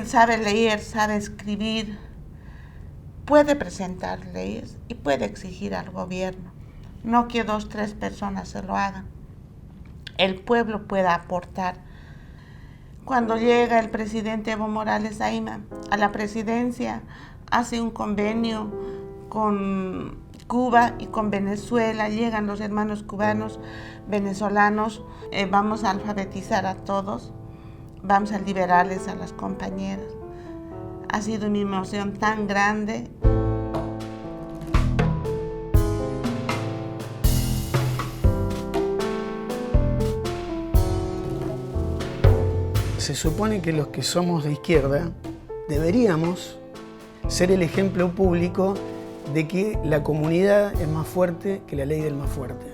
sabe leer, sabe escribir, puede presentar leyes y puede exigir al gobierno, no que 2 o 3 personas se lo hagan. El pueblo puede aportar. Cuando llega el presidente Evo Morales a la presidencia, hace un convenio con Cuba y con Venezuela, llegan los hermanos cubanos, venezolanos, vamos a alfabetizar a todos, vamos a liberarles a las compañeras. Ha sido una emoción tan grande. Se supone que los que somos de izquierda deberíamos ser el ejemplo público de que la comunidad es más fuerte que la ley del más fuerte.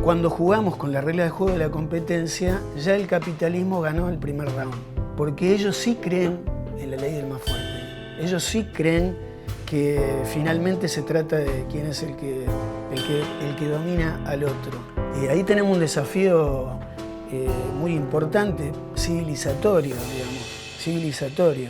Cuando jugamos con la regla de juego de la competencia, ya el capitalismo ganó el primer round, porque ellos sí creen en la ley del más fuerte. Ellos sí creen que finalmente se trata de quién es el que domina al otro. Y ahí tenemos un desafío muy importante, civilizatorio, digamos, civilizatorio.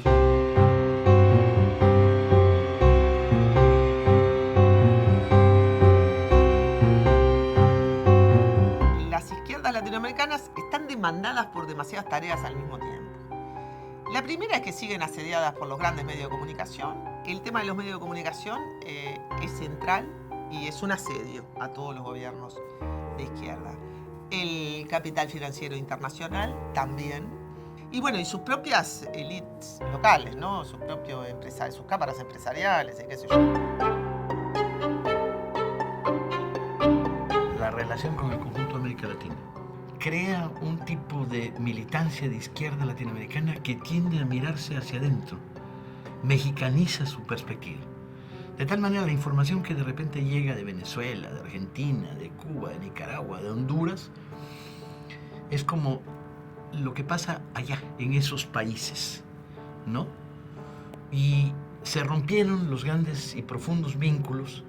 Las izquierdas latinoamericanas están demandadas por demasiadas tareas al mismo tiempo. La primera es que siguen asediadas por los grandes medios de comunicación. El tema de los medios de comunicación es central y es un asedio a todos los gobiernos de izquierda. El capital financiero internacional también. Y bueno, y sus propias élites locales, ¿no? Sus propios empresarios, sus cámaras empresariales, qué sé yo. La relación con el conjunto de América Latina crea un tipo de militancia de izquierda latinoamericana que tiende a mirarse hacia adentro, mexicaniza su perspectiva. De tal manera, la información que de repente llega de Venezuela, de Argentina, de Cuba, de Nicaragua, de Honduras, es como lo que pasa allá, en esos países, ¿no? Y se rompieron los grandes y profundos vínculos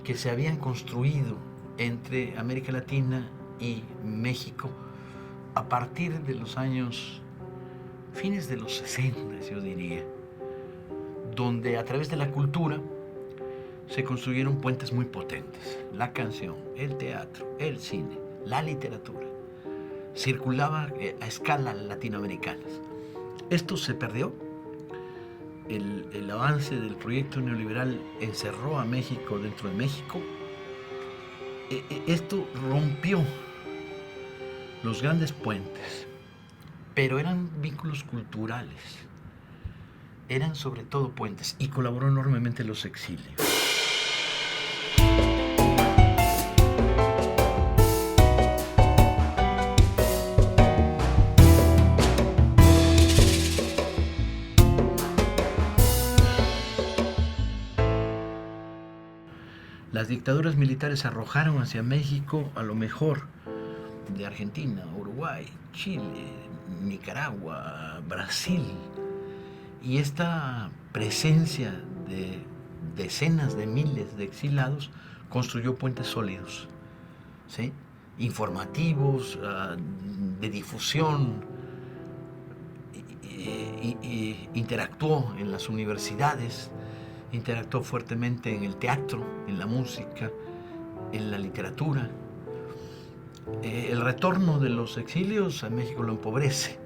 que se habían construido entre América Latina y México a partir de los años fines de los 60, yo diría, donde a través de la cultura se construyeron puentes muy potentes. La canción, el teatro, el cine, la literatura, circulaba a escala latinoamericana. Esto se perdió. El avance del proyecto neoliberal encerró a México dentro de México. Esto rompió los grandes puentes, pero eran vínculos culturales, eran sobre todo puentes, y colaboró enormemente los exilios. Las dictaduras militares arrojaron hacia México a lo mejor de Argentina, Uruguay, Chile, Nicaragua, Brasil. Y esta presencia de decenas de miles de exilados construyó puentes sólidos, ¿sí? Informativos, de difusión, interactuó en las universidades, interactuó fuertemente en el teatro, en la música, en la literatura. El retorno de los exilios a México lo empobrece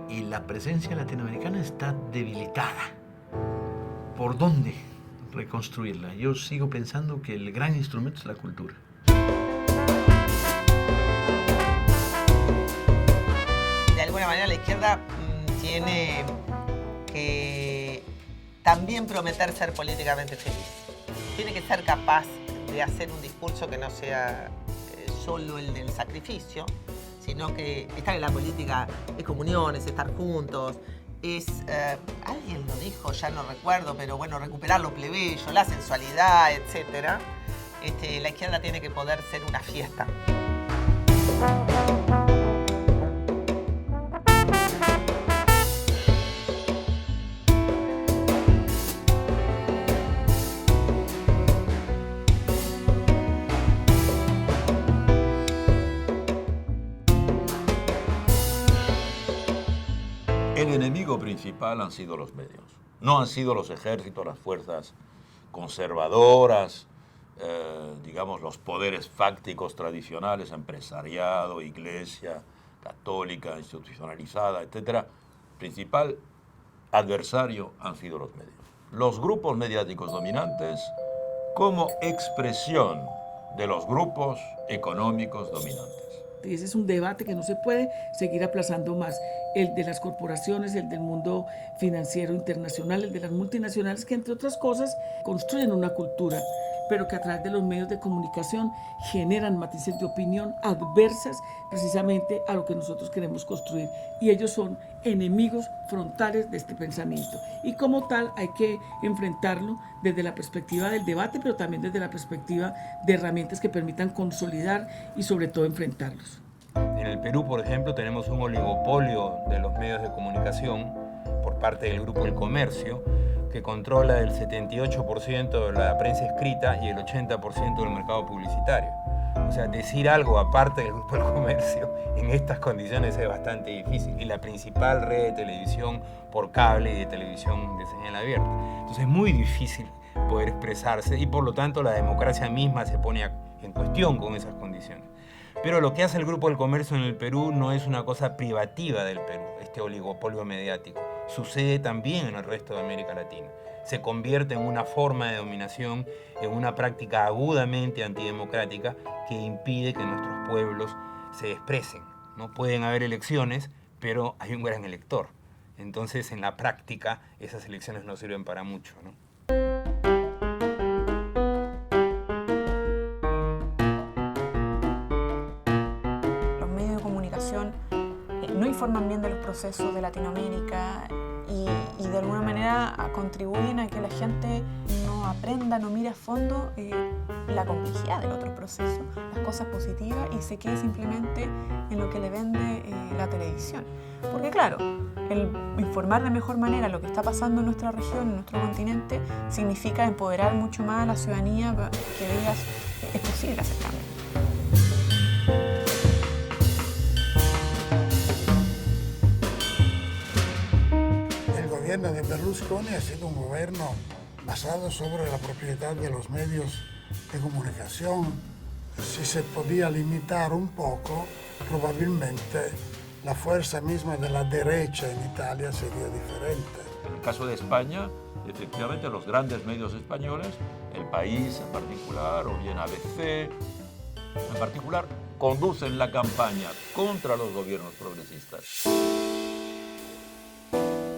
y la presencia latinoamericana está debilitada. ¿Por dónde reconstruirla? Yo sigo pensando que el gran instrumento es la cultura. De alguna manera la izquierda tiene que también prometer ser políticamente feliz. Tiene que ser capaz de hacer un discurso que no sea solo el del sacrificio, sino que estar en la política es comunión, es estar juntos, es, alguien lo dijo, ya no recuerdo, pero bueno, recuperar lo plebeyo, la sensualidad, etc. La izquierda tiene que poder ser una fiesta. El enemigo principal han sido los medios. No han sido los ejércitos, las fuerzas conservadoras, digamos, los poderes fácticos tradicionales, empresariado, iglesia católica, institucionalizada, etc. Principal adversario han sido los medios. Los grupos mediáticos dominantes como expresión de los grupos económicos dominantes. Ese es un debate que no se puede seguir aplazando más. El de las corporaciones, el del mundo financiero internacional, el de las multinacionales, que entre otras cosas construyen una cultura, pero que a través de los medios de comunicación generan matices de opinión adversas precisamente a lo que nosotros queremos construir. Y ellos son enemigos frontales de este pensamiento. Y como tal hay que enfrentarlo desde la perspectiva del debate, pero también desde la perspectiva de herramientas que permitan consolidar y sobre todo enfrentarlos. En el Perú, por ejemplo, tenemos un oligopolio de los medios de comunicación por parte del Grupo El Comercio, que controla el 78% de la prensa escrita y el 80% del mercado publicitario. O sea, decir algo aparte del Grupo El Comercio en estas condiciones es bastante difícil. Y la principal red de televisión por cable y de televisión de señal abierta. Entonces es muy difícil poder expresarse y por lo tanto la democracia misma se pone en cuestión con esas condiciones. Pero lo que hace el Grupo del Comercio en el Perú no es una cosa privativa del Perú, este oligopolio mediático. Sucede también en el resto de América Latina. Se convierte en una forma de dominación, en una práctica agudamente antidemocrática que impide que nuestros pueblos se expresen. No pueden haber elecciones, pero hay un gran elector. Entonces, en la práctica, esas elecciones no sirven para mucho, ¿no? No informan bien de los procesos de Latinoamérica y de alguna manera contribuyen a que la gente no aprenda, no mire a fondo la complejidad del otro proceso, las cosas positivas y se quede simplemente en lo que le vende la televisión. Porque claro, el informar de mejor manera lo que está pasando en nuestra región, en nuestro continente, significa empoderar mucho más a la ciudadanía que digas es posible hacer cambios. gobierno de Berlusconi ha sido un gobierno basado sobre la propiedad de los medios de comunicación. Si se podía limitar un poco, probablemente la fuerza misma de la derecha en Italia sería diferente. En el caso de España, efectivamente los grandes medios españoles, El País en particular, o bien ABC en particular, conducen la campaña contra los gobiernos progresistas.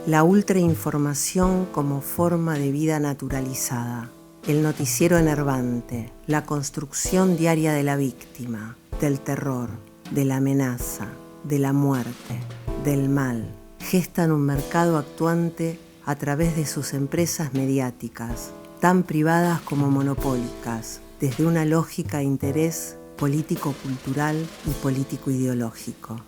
La ultrainformación como forma de vida naturalizada, el noticiero enervante, la construcción diaria de la víctima, del terror, de la amenaza, de la muerte, del mal, gestan un mercado actuante a través de sus empresas mediáticas, tan privadas como monopólicas, desde una lógica de interés político-cultural y político-ideológico.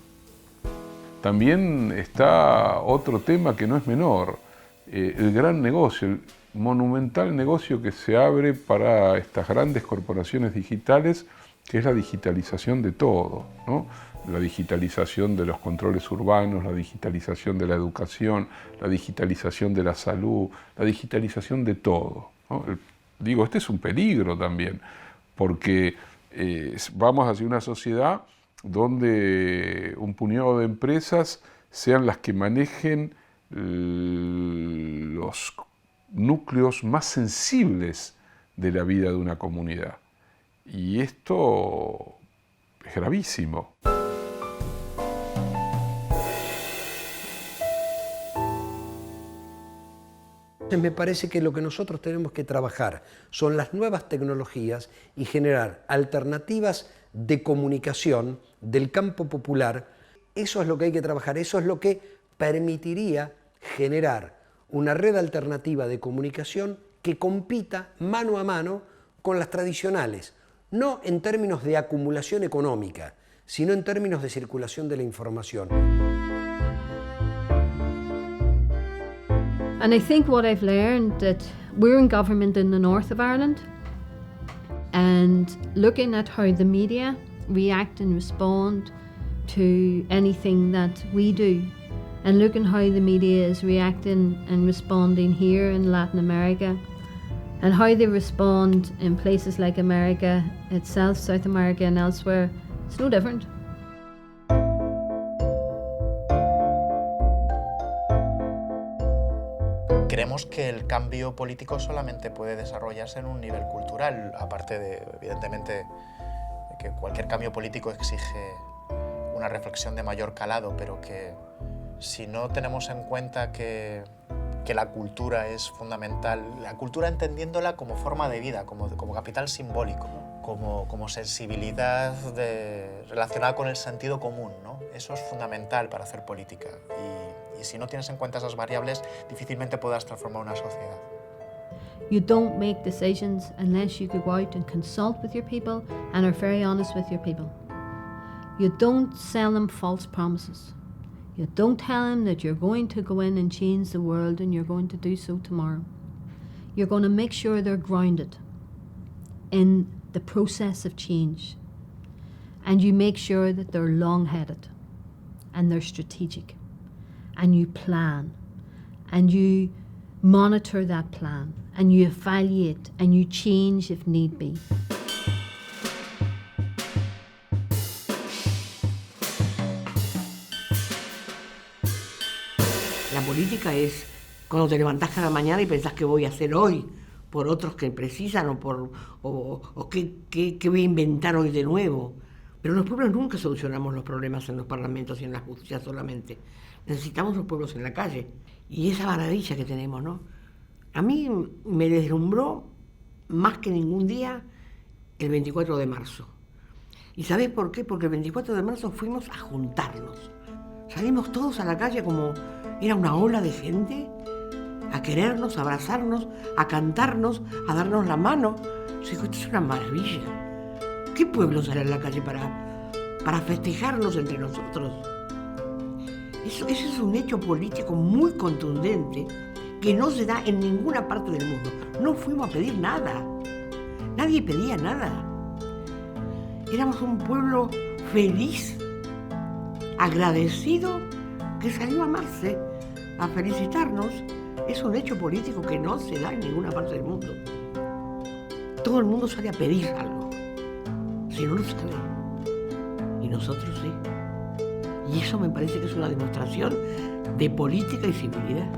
También está otro tema que no es menor, el gran negocio, el monumental negocio que se abre para estas grandes corporaciones digitales, que es la digitalización de todo, ¿no? La digitalización de los controles urbanos, la digitalización de la educación, la digitalización de la salud, la digitalización de todo, ¿no? Digo, este es un peligro también, porque vamos hacia una sociedad donde un puñado de empresas sean las que manejen los núcleos más sensibles de la vida de una comunidad. Y esto es gravísimo. Me parece que lo que nosotros tenemos que trabajar son las nuevas tecnologías y generar alternativas de comunicación del campo popular. Eso es lo que hay que trabajar, eso es lo que permitiría generar una red alternativa de comunicación que compita mano a mano con las tradicionales, no en términos de acumulación económica, sino en términos de circulación de la información. And I think what I've learned that we're in government in the north of Ireland, and looking at how the media react and respond to anything that we do, and looking how the media is reacting and responding here in Latin America, and how they respond in places like America itself, South America and elsewhere, it's no different. Creemos que el cambio político solamente puede desarrollarse en un nivel cultural, aparte de, evidentemente, que cualquier cambio político exige una reflexión de mayor calado, pero que si no tenemos en cuenta que la cultura es fundamental, la cultura entendiéndola como forma de vida, como capital simbólico, como sensibilidad relacionada con el sentido común, ¿no? Eso es fundamental para hacer política. Y si no tienes en cuenta esas variables, difícilmente podrás transformar una sociedad. You don't make decisions unless you go out and consult with your people and are very honest with your people. You don't sell them false promises. You don't tell them that you're going to go in and change the world and you're going to do so tomorrow. You're going to make sure they're grounded in the process of change. And you make sure that they're long-headed and they're strategic. And you plan, and you monitor that plan, and you evaluate, and you change if need be. La política es cuando te levantás cada mañana y pensás qué voy a hacer hoy, por otros que precisan o qué voy a inventar hoy de nuevo. Pero los pueblos nunca solucionamos los problemas en los parlamentos y en la justicia solamente. Necesitamos los pueblos en la calle. Y esa maravilla que tenemos, ¿no? A mí me deslumbró más que ningún día el 24 de marzo. ¿Y sabés por qué? Porque el 24 de marzo fuimos a juntarnos. Salimos todos a la calle como era una ola de gente, a querernos, a abrazarnos, a cantarnos, a darnos la mano. Yo digo, esto es una maravilla. ¿Qué pueblo sale a la calle para festejarnos entre nosotros? Eso es un hecho político muy contundente que no se da en ninguna parte del mundo. No fuimos a pedir nada. Nadie pedía nada. Éramos un pueblo feliz, agradecido, que salió a amarse a felicitarnos, es un hecho político que no se da en ninguna parte del mundo. Todo el mundo sale a pedir algo, si no, no sale. Y nosotros sí. Y eso me parece que es una demostración de política y civilidad.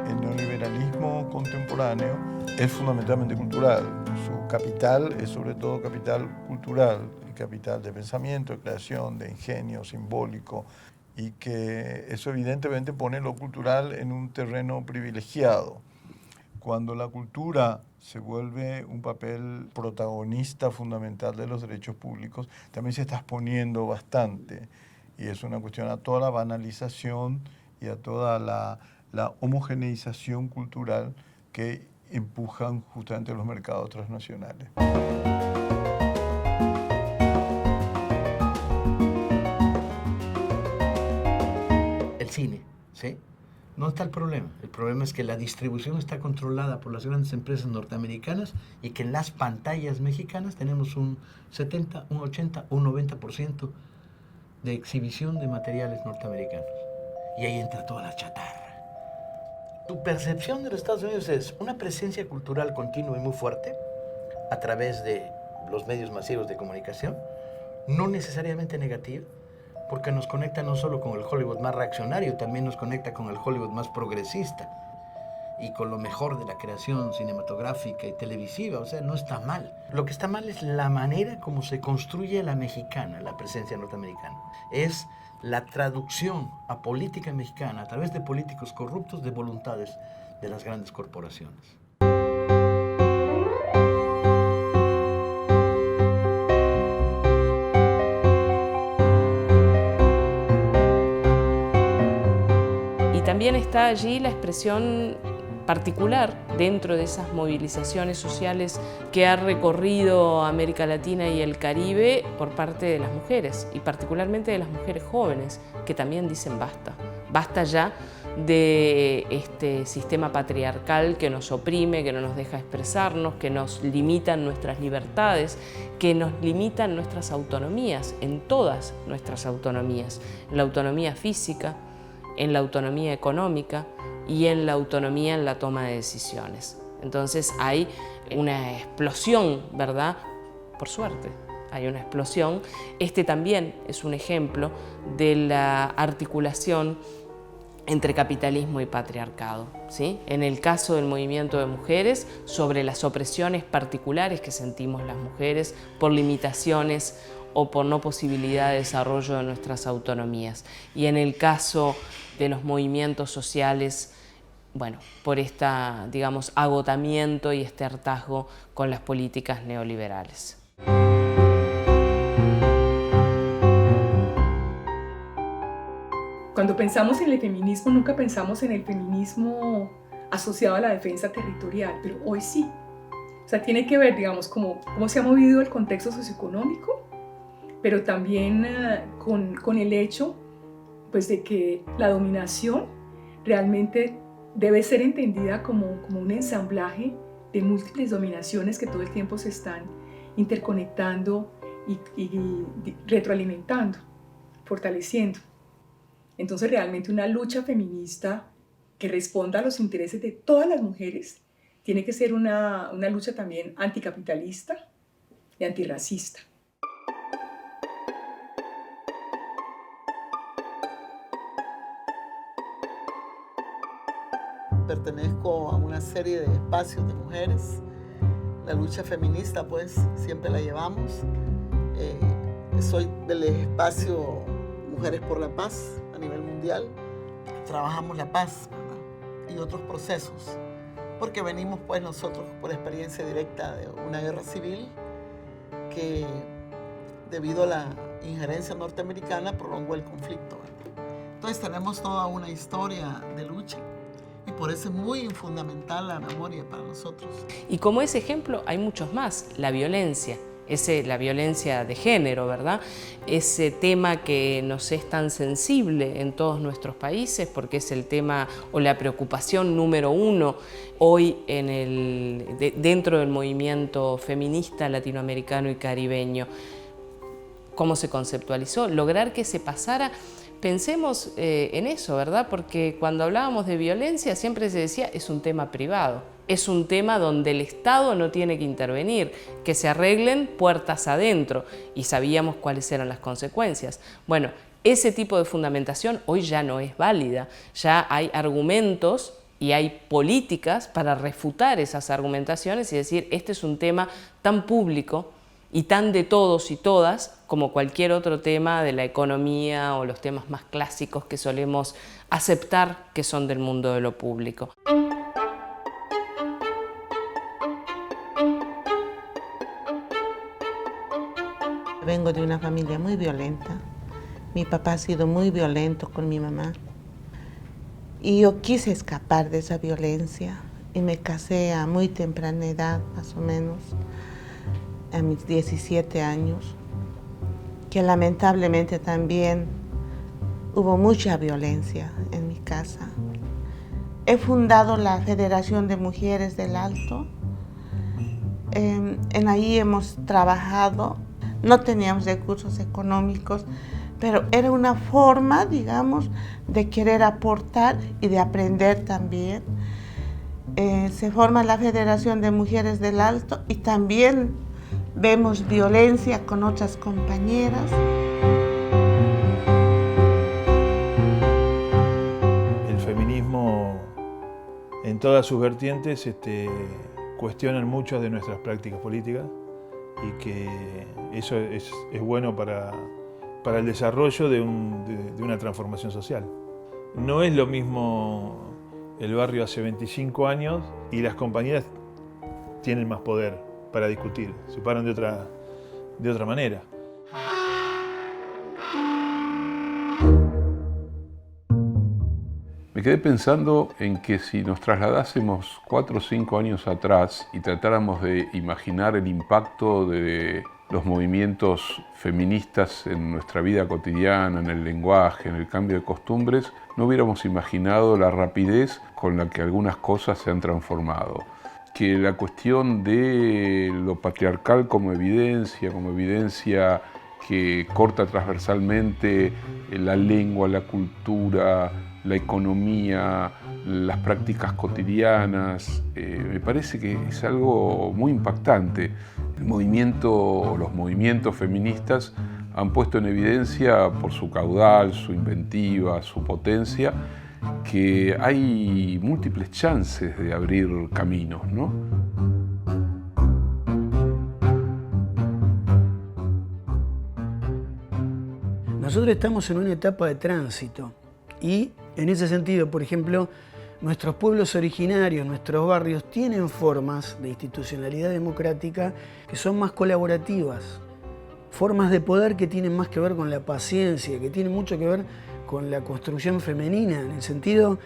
El neoliberalismo contemporáneo es fundamentalmente cultural. Su capital es sobre todo capital cultural, capital de pensamiento, de creación, de ingenio simbólico, y que eso evidentemente pone lo cultural en un terreno privilegiado. Cuando la cultura se vuelve un papel protagonista fundamental de los derechos públicos, también se está exponiendo bastante, y es una cuestión a toda la banalización y a toda la homogeneización cultural que empujan justamente los mercados transnacionales. El cine, ¿sí? No está el problema. El problema es que la distribución está controlada por las grandes empresas norteamericanas y que en las pantallas mexicanas tenemos un 70, un 80, un 90% de exhibición de materiales norteamericanos. Y ahí entra toda la chatarra. Tu percepción de los Estados Unidos es una presencia cultural continua y muy fuerte a través de los medios masivos de comunicación, no necesariamente negativa, porque nos conecta no solo con el Hollywood más reaccionario, también nos conecta con el Hollywood más progresista y con lo mejor de la creación cinematográfica y televisiva. O sea, no está mal. Lo que está mal es la manera como se construye la mexicana, la presencia norteamericana. Es la traducción a política mexicana a través de políticos corruptos de voluntades de las grandes corporaciones. También está allí la expresión particular dentro de esas movilizaciones sociales que ha recorrido América Latina y el Caribe por parte de las mujeres, y particularmente de las mujeres jóvenes, que también dicen basta. Basta ya de este sistema patriarcal que nos oprime, que no nos deja expresarnos, que nos limitan nuestras libertades, que nos limitan nuestras autonomías, en todas nuestras autonomías, en la autonomía física, en la autonomía económica y en la autonomía en la toma de decisiones. Entonces hay una explosión, ¿verdad? Por suerte, hay una explosión. Este también es un ejemplo de la articulación entre capitalismo y patriarcado, ¿sí? En el caso del movimiento de mujeres, sobre las opresiones particulares que sentimos las mujeres por limitaciones o por no posibilidad de desarrollo de nuestras autonomías. Y en el caso de los movimientos sociales, bueno, por este, digamos, agotamiento y este hartazgo con las políticas neoliberales. Cuando pensamos en el feminismo, nunca pensamos en el feminismo asociado a la defensa territorial, pero hoy sí. O sea, tiene que ver, digamos, cómo se ha movido el contexto socioeconómico, pero también con el hecho pues, de que la dominación realmente debe ser entendida como un ensamblaje de múltiples dominaciones que todo el tiempo se están interconectando y retroalimentando, fortaleciendo. Entonces realmente una lucha feminista que responda a los intereses de todas las mujeres tiene que ser una lucha también anticapitalista y antirracista. Pertenezco a una serie de espacios de mujeres. La lucha feminista, pues, siempre la llevamos. Soy del espacio Mujeres por la Paz a nivel mundial. Trabajamos la paz, ¿verdad? Y otros procesos, porque venimos, pues, nosotros por experiencia directa de una guerra civil que, debido a la injerencia norteamericana, prolongó el conflicto, ¿verdad? Entonces tenemos toda una historia de lucha. Y por eso es muy fundamental la memoria para nosotros. Y como ese ejemplo hay muchos más. La violencia, la violencia de género, ¿verdad? Ese tema que nos es tan sensible en todos nuestros países porque es el tema o la preocupación número uno hoy dentro del movimiento feminista latinoamericano y caribeño. cómo se conceptualizó, lograr que se pasara. Pensemos en eso, ¿verdad? Porque cuando hablábamos de violencia siempre se decía es un tema privado, es un tema donde el Estado no tiene que intervenir, que se arreglen puertas adentro, y sabíamos cuáles eran las consecuencias. Bueno, ese tipo de fundamentación hoy ya no es válida, ya hay argumentos y hay políticas para refutar esas argumentaciones y decir este es un tema tan público y tan de todos y todas como cualquier otro tema de la economía o los temas más clásicos que solemos aceptar que son del mundo de lo público. Vengo de una familia muy violenta. Mi papá ha sido muy violento con mi mamá. Y yo quise escapar de esa violencia y me casé a muy temprana edad, más o menos, a mis 17 años, que lamentablemente también hubo mucha violencia en mi casa. He fundado la Federación de Mujeres del Alto. En ahí hemos trabajado. No teníamos recursos económicos, pero era una forma, digamos, de querer aportar y de aprender también. Se forma la Federación de Mujeres del Alto y también vemos violencia con otras compañeras. El feminismo, en todas sus vertientes, cuestionan muchas de nuestras prácticas políticas y que eso es bueno para el desarrollo de una transformación social. No es lo mismo el barrio hace 25 años y las compañeras tienen más poder para discutir, se paran de otra manera. Me quedé pensando en que si nos trasladásemos 4 o 5 años atrás y tratáramos de imaginar el impacto de los movimientos feministas en nuestra vida cotidiana, en el lenguaje, en el cambio de costumbres, no hubiéramos imaginado la rapidez con la que algunas cosas se han transformado. Que la cuestión de lo patriarcal como evidencia que corta transversalmente la lengua, la cultura, la economía, las prácticas cotidianas, me parece que es algo muy impactante. Los movimientos feministas han puesto en evidencia por su caudal, su inventiva, su potencia, que hay múltiples chances de abrir caminos, ¿no? Nosotros estamos en una etapa de tránsito y en ese sentido, por ejemplo, nuestros pueblos originarios, nuestros barrios tienen formas de institucionalidad democrática que son más colaborativas, formas de poder que tienen más que ver con la paciencia, que tienen mucho que ver con la construcción femenina, en el sentido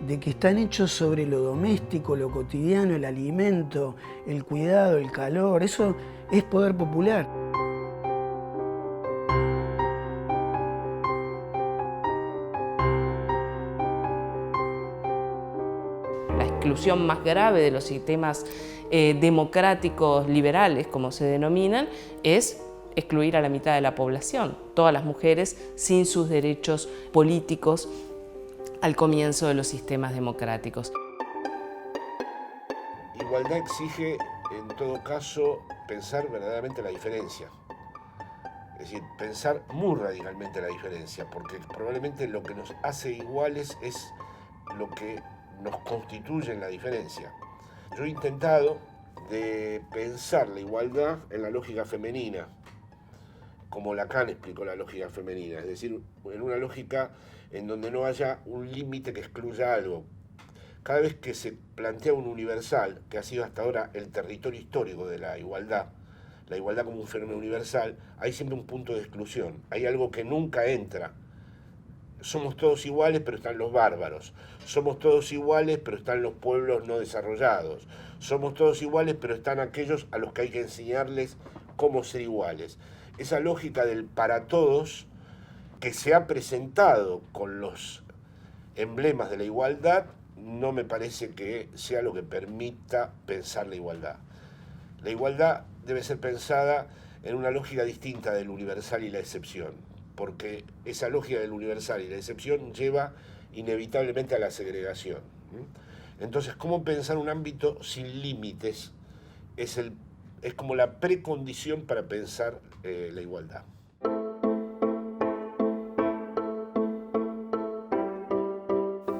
de que están hechos sobre lo doméstico, lo cotidiano, el alimento, el cuidado, el calor. Eso es poder popular. La exclusión más grave de los sistemas democráticos liberales, como se denominan, es excluir a la mitad de la población, todas las mujeres sin sus derechos políticos al comienzo de los sistemas democráticos. Igualdad exige, en todo caso, pensar verdaderamente la diferencia. Es decir, pensar muy radicalmente la diferencia, porque probablemente lo que nos hace iguales es lo que nos constituye en la diferencia. Yo he intentado de pensar la igualdad en la lógica femenina, como Lacan explicó la lógica femenina, es decir, en una lógica en donde no haya un límite que excluya algo. Cada vez que se plantea un universal, que ha sido hasta ahora el territorio histórico de la igualdad como un fenómeno universal, hay siempre un punto de exclusión, hay algo que nunca entra. Somos todos iguales, pero están los bárbaros. Somos todos iguales, pero están los pueblos no desarrollados. Somos todos iguales, pero están aquellos a los que hay que enseñarles cómo ser iguales. Esa lógica del para todos que se ha presentado con los emblemas de la igualdad no me parece que sea lo que permita pensar la igualdad. La igualdad debe ser pensada en una lógica distinta del universal y la excepción, porque esa lógica del universal y la excepción lleva inevitablemente a la segregación. Entonces, ¿cómo pensar un ámbito sin límites? Es como la precondición para pensar la igualdad.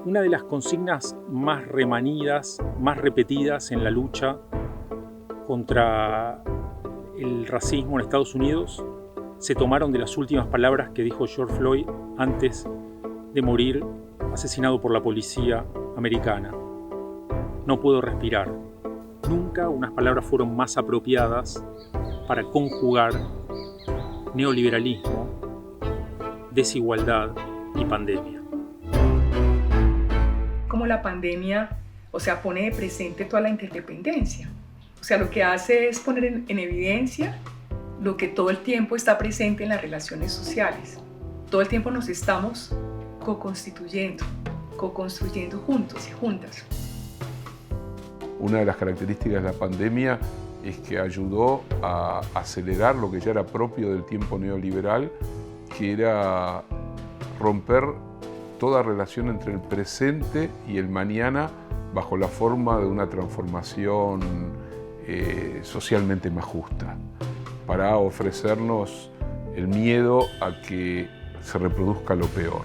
Una de las consignas más remanidas, más repetidas en la lucha contra el racismo en Estados Unidos se tomaron de las últimas palabras que dijo George Floyd antes de morir asesinado por la policía americana. No puedo respirar. Nunca unas palabras fueron más apropiadas para conjugar neoliberalismo, desigualdad y pandemia. Como la pandemia, pone de presente toda la interdependencia. Lo que hace es poner en evidencia lo que todo el tiempo está presente en las relaciones sociales. Todo el tiempo nos estamos co-construyendo juntos y juntas. Una de las características de la pandemia es que ayudó a acelerar lo que ya era propio del tiempo neoliberal, que era romper toda relación entre el presente y el mañana bajo la forma de una transformación socialmente más justa, para ofrecernos el miedo a que se reproduzca lo peor.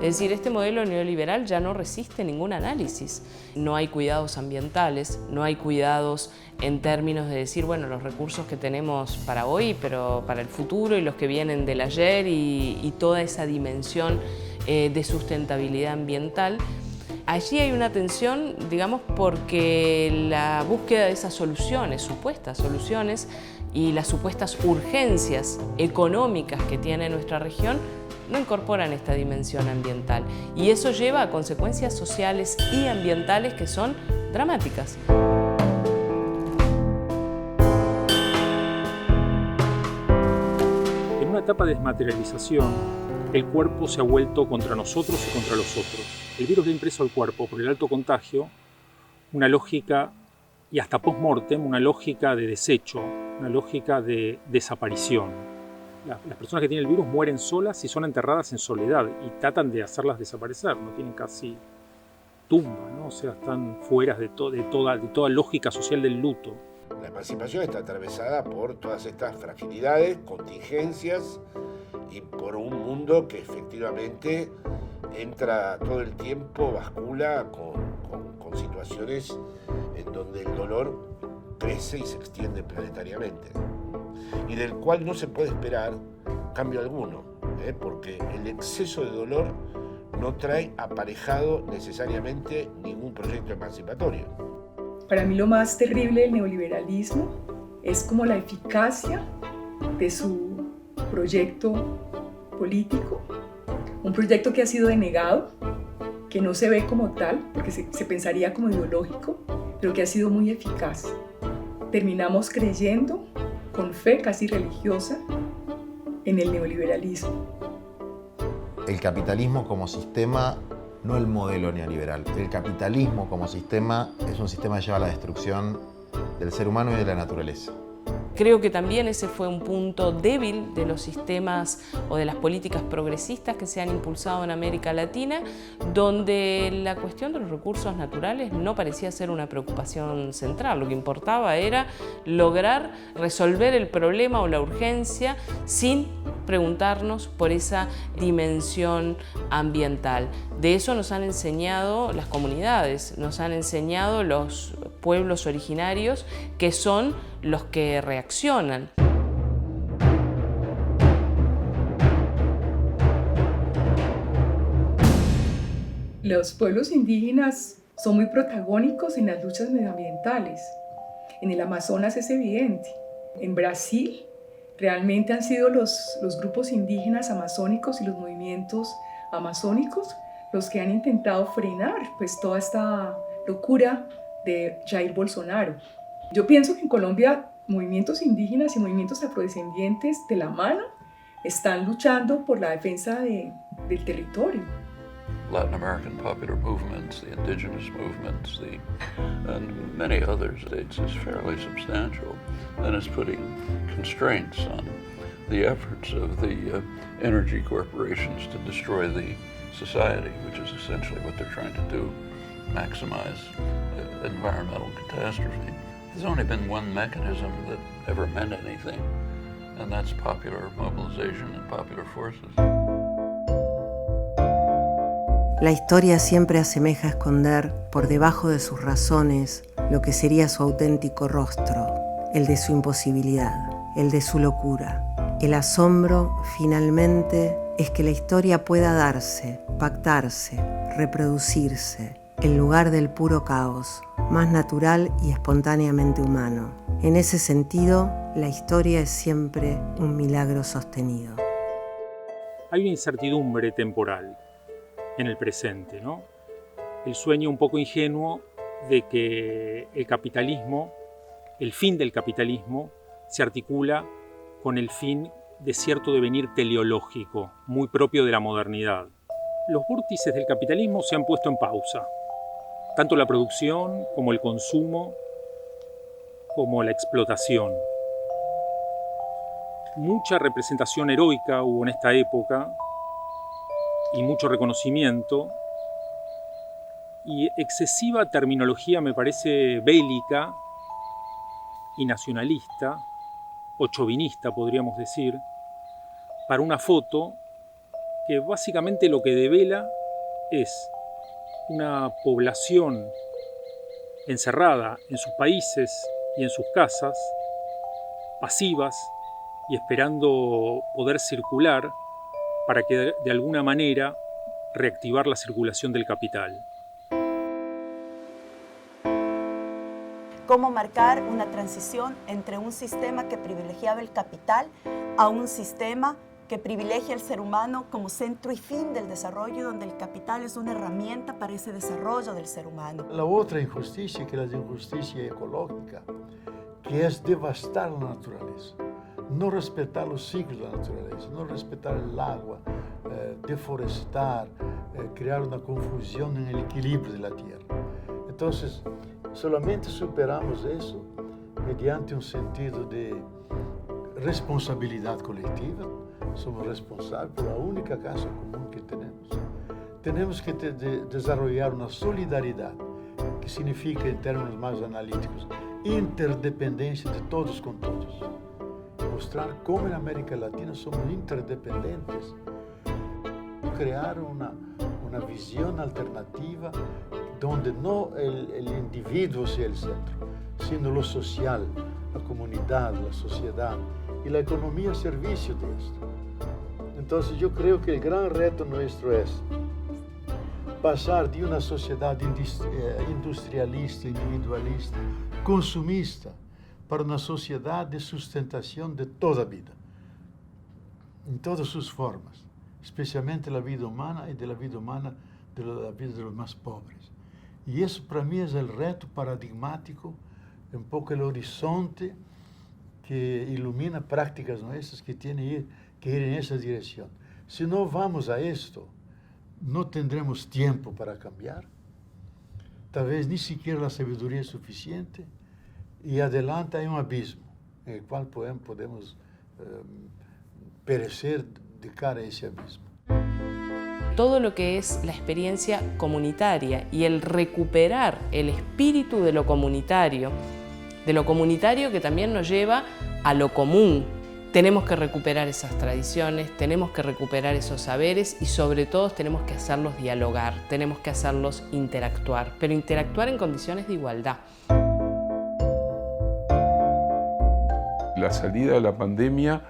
Es decir, este modelo neoliberal ya no resiste ningún análisis. No hay cuidados ambientales, no hay cuidados en términos de decir, bueno, los recursos que tenemos para hoy, pero para el futuro y los que vienen del ayer y toda esa dimensión de sustentabilidad ambiental. Allí hay una tensión, digamos, porque la búsqueda de esas soluciones, supuestas soluciones, y las supuestas urgencias económicas que tiene nuestra región no incorporan esta dimensión ambiental. Y eso lleva a consecuencias sociales y ambientales que son dramáticas. En una etapa de desmaterialización, el cuerpo se ha vuelto contra nosotros y contra los otros. El virus le ha impreso al cuerpo, por el alto contagio, una lógica, y hasta post-mortem, una lógica de desecho, una lógica de desaparición. Las personas que tienen el virus mueren solas y son enterradas en soledad y tratan de hacerlas desaparecer, no tienen casi tumba, ¿no? O sea, están fuera de toda lógica social del luto. La emancipación está atravesada por todas estas fragilidades, contingencias y por un mundo que efectivamente entra todo el tiempo, bascula con situaciones en donde el dolor crece y se extiende planetariamente, y del cual no se puede esperar cambio alguno, porque el exceso de dolor no trae aparejado necesariamente ningún proyecto emancipatorio. Para mí lo más terrible del neoliberalismo es como la eficacia de su proyecto político, un proyecto que ha sido denegado, que no se ve como tal, porque se pensaría como ideológico, pero que ha sido muy eficaz. Terminamos creyendo, con fe casi religiosa, en el neoliberalismo. El capitalismo como sistema, no el modelo neoliberal, el capitalismo como sistema es un sistema que lleva a la destrucción del ser humano y de la naturaleza. Creo que también ese fue un punto débil de los sistemas o de las políticas progresistas que se han impulsado en América Latina, donde la cuestión de los recursos naturales no parecía ser una preocupación central. Lo que importaba era lograr resolver el problema o la urgencia sin preguntarnos por esa dimensión ambiental. De eso nos han enseñado las comunidades, nos han enseñado los pueblos originarios, que son los que reaccionan. Los pueblos indígenas son muy protagónicos en las luchas medioambientales. En el Amazonas es evidente. En Brasil realmente han sido los grupos indígenas amazónicos y los movimientos amazónicos los que han intentado frenar pues toda esta locura de Jair Bolsonaro. Yo pienso que en Colombia movimientos indígenas y movimientos afrodescendientes de la mano están luchando por la defensa del territorio. Latin American popular movements, the indigenous movements, and many other states is fairly substantial, and is putting constraints on the efforts of the energy corporations to destroy the society, which is essentially what they're trying to do, maximize environmental catastrophe. There's only been one mechanism that ever meant anything, and that's popular mobilization and popular forces. La historia siempre asemeja esconder por debajo de sus razones lo que sería su auténtico rostro, el de su imposibilidad, el de su locura. El asombro, finalmente, es que la historia pueda darse, pactarse, reproducirse, en lugar del puro caos, más natural y espontáneamente humano. En ese sentido, la historia es siempre un milagro sostenido. Hay una incertidumbre temporal en el presente, ¿no? El sueño un poco ingenuo de que el capitalismo, el fin del capitalismo, se articula con el fin de cierto devenir teleológico, muy propio de la modernidad. Los vórtices del capitalismo se han puesto en pausa. Tanto la producción, como el consumo, como la explotación. Mucha representación heroica hubo en esta época, y mucho reconocimiento, y excesiva terminología, me parece, bélica y nacionalista, o chauvinista, podríamos decir, para una foto que básicamente lo que devela es una población encerrada en sus países y en sus casas, pasivas y esperando poder circular para que de alguna manera reactivar la circulación del capital. Cómo marcar una transición entre un sistema que privilegiaba el capital a un sistema que privilegia al ser humano como centro y fin del desarrollo, donde el capital es una herramienta para ese desarrollo del ser humano. La otra injusticia, que es la injusticia ecológica, que es devastar la naturaleza, no respetar los ciclos de la naturaleza, no respetar el agua, deforestar, crear una confusión en el equilibrio de la tierra. Entonces, solamente superamos eso mediante un sentido de responsabilidad colectiva. Somos responsables por la única casa común que tenemos. Tenemos que desarrollar una solidaridad, que significa, en términos más analíticos, interdependencia de todos con todos. Mostrar cómo en América Latina somos interdependentes. Crear una visión alternativa donde no el individuo sea el centro, sino lo social, la comunidad, la sociedad y la economía a servicio de esto. Entonces yo creo que el gran reto nuestro es pasar de una sociedad industrialista, individualista, consumista, para una sociedad de sustentación de toda vida, en todas sus formas, especialmente la vida humana y de la vida humana de la vida de los más pobres. Y eso para mí es el reto paradigmático, un poco el horizonte que ilumina prácticas nuestras que tienen que ir en esa dirección. Si no vamos a esto, no tendremos tiempo para cambiar, tal vez ni siquiera la sabiduría es suficiente, y adelante hay un abismo en el cual podemos perecer de cara a ese abismo. Todo lo que es la experiencia comunitaria y el recuperar el espíritu de lo comunitario que también nos lleva a lo común. Tenemos que recuperar esas tradiciones, tenemos que recuperar esos saberes y sobre todo tenemos que hacerlos dialogar, tenemos que hacerlos interactuar, pero interactuar en condiciones de igualdad. La salida de la pandemia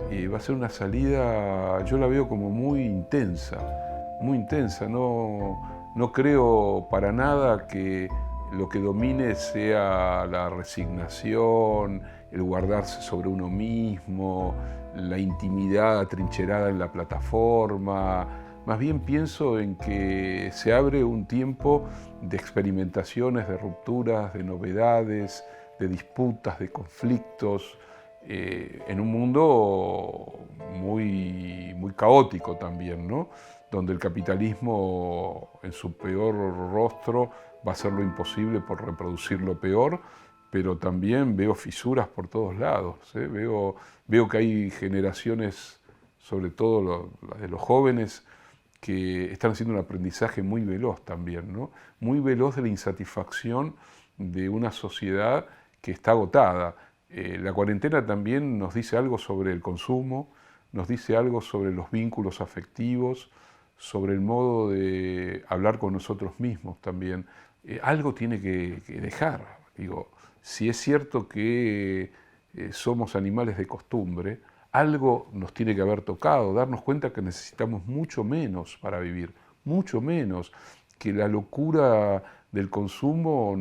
va a ser una salida, yo la veo como muy intensa, no creo para nada que lo que domine sea la resignación, el guardarse sobre uno mismo, la intimidad atrincherada en la plataforma. Más bien pienso en que se abre un tiempo de experimentaciones, de rupturas, de novedades, de disputas, de conflictos, en un mundo muy caótico también, ¿no? donde el capitalismo en su peor rostro va a hacer lo imposible por reproducir lo peor, pero también veo fisuras por todos lados. Veo que hay generaciones, sobre todo las de los jóvenes, que están haciendo un aprendizaje muy veloz también, ¿no? Muy veloz de la insatisfacción de una sociedad que está agotada. La cuarentena también nos dice algo sobre el consumo, nos dice algo sobre los vínculos afectivos, sobre el modo de hablar con nosotros mismos también. Algo tiene que dejar. Digo, si es cierto que somos animales de costumbre, algo nos tiene que haber tocado, darnos cuenta que necesitamos mucho menos para vivir, mucho menos, que la locura del consumo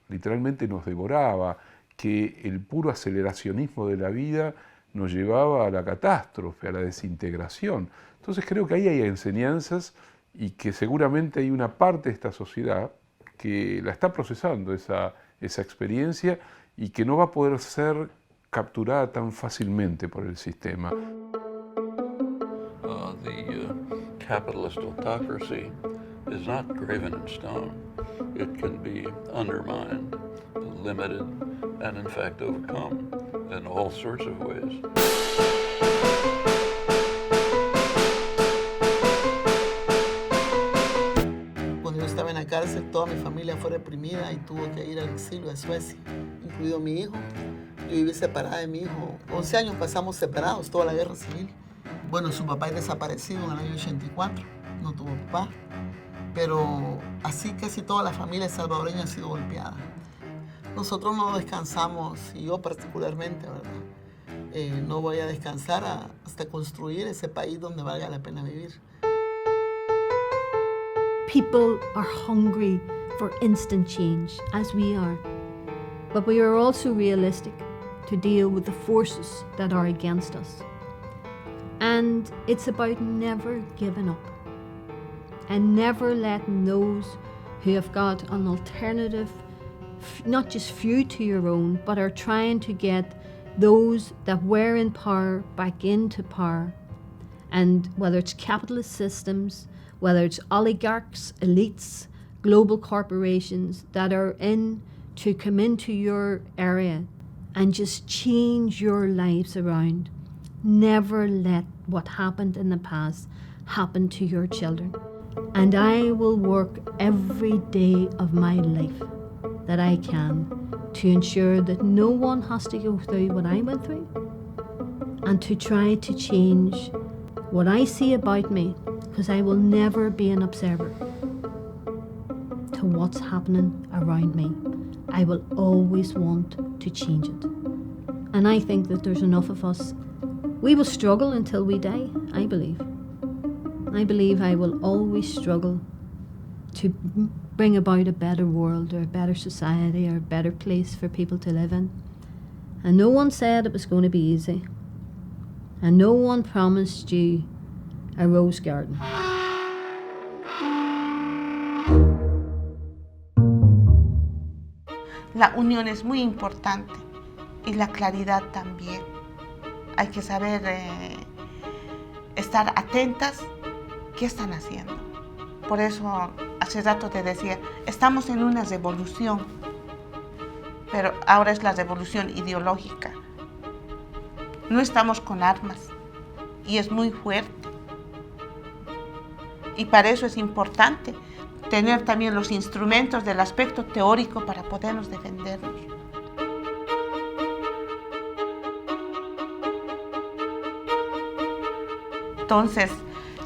literalmente nos devoraba, que el puro aceleracionismo de la vida nos llevaba a la catástrofe, a la desintegración. Entonces creo que ahí hay enseñanzas y que seguramente hay una parte de esta sociedad que la está procesando esa experiencia y que no va a poder ser capturada tan fácilmente por el sistema. The capitalist autocracy is not graven in stone. It can be undermined, limited, and in fact overcome in all sorts of ways. Cuando yo estaba en la cárcel, toda mi familia fue reprimida y tuvo que ir al exilio a Suecia, incluido mi hijo. Yo viví separada de mi hijo. 11 años pasamos separados, toda la guerra civil. Bueno, su papá es desaparecido en el año 84, no tuvo papá. Pero así casi toda la familia salvadoreña ha sido golpeada. Nosotros no descansamos, y yo particularmente, ¿verdad? No voy a descansar hasta construir ese país donde valga la pena vivir. People are hungry for instant change, as we are. But we are also realistic to deal with the forces that are against us. And it's about never giving up and never letting those who have got an alternative, not just few to your own, but are trying to get those that were in power back into power. And whether it's capitalist systems, whether it's oligarchs, elites, global corporations that are in to come into your area and just change your lives around. Never let what happened in the past happen to your children. And I will work every day of my life that I can to ensure that no one has to go through what I went through, and to try to change what I see about me, because I will never be an observer to what's happening around me. I will always want to change it. And I think that there's enough of us. We will struggle until we die, I believe. I believe I will always struggle to bring about a better world or a better society or a better place for people to live in. And no one said it was going to be easy. And no one promised you a rose garden. La unión es muy importante y la claridad también. Hay que saber estar atentas qué están haciendo. Por eso hace rato te decía, estamos en una revolución, pero ahora es la revolución ideológica. No estamos con armas y es muy fuerte. Y para eso es importante tener también los instrumentos del aspecto teórico para podernos defendernos. Entonces,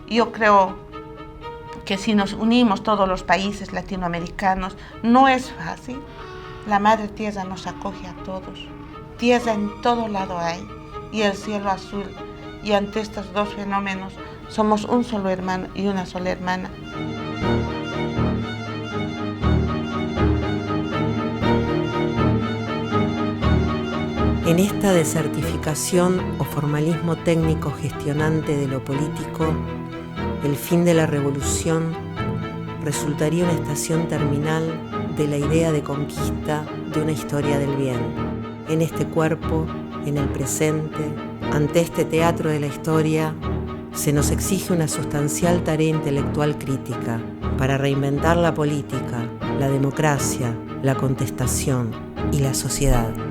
yo creo que si nos unimos todos los países latinoamericanos, no es fácil. La Madre Tierra nos acoge a todos. Tierra en todo lado hay y el cielo azul. Y ante estos dos fenómenos, somos un solo hermano y una sola hermana. En esta desertificación o formalismo técnico gestionante de lo político, el fin de la revolución resultaría una estación terminal de la idea de conquista de una historia del bien. En este cuerpo, en el presente, ante este teatro de la historia, se nos exige una sustancial tarea intelectual crítica para reinventar la política, la democracia, la contestación y la sociedad.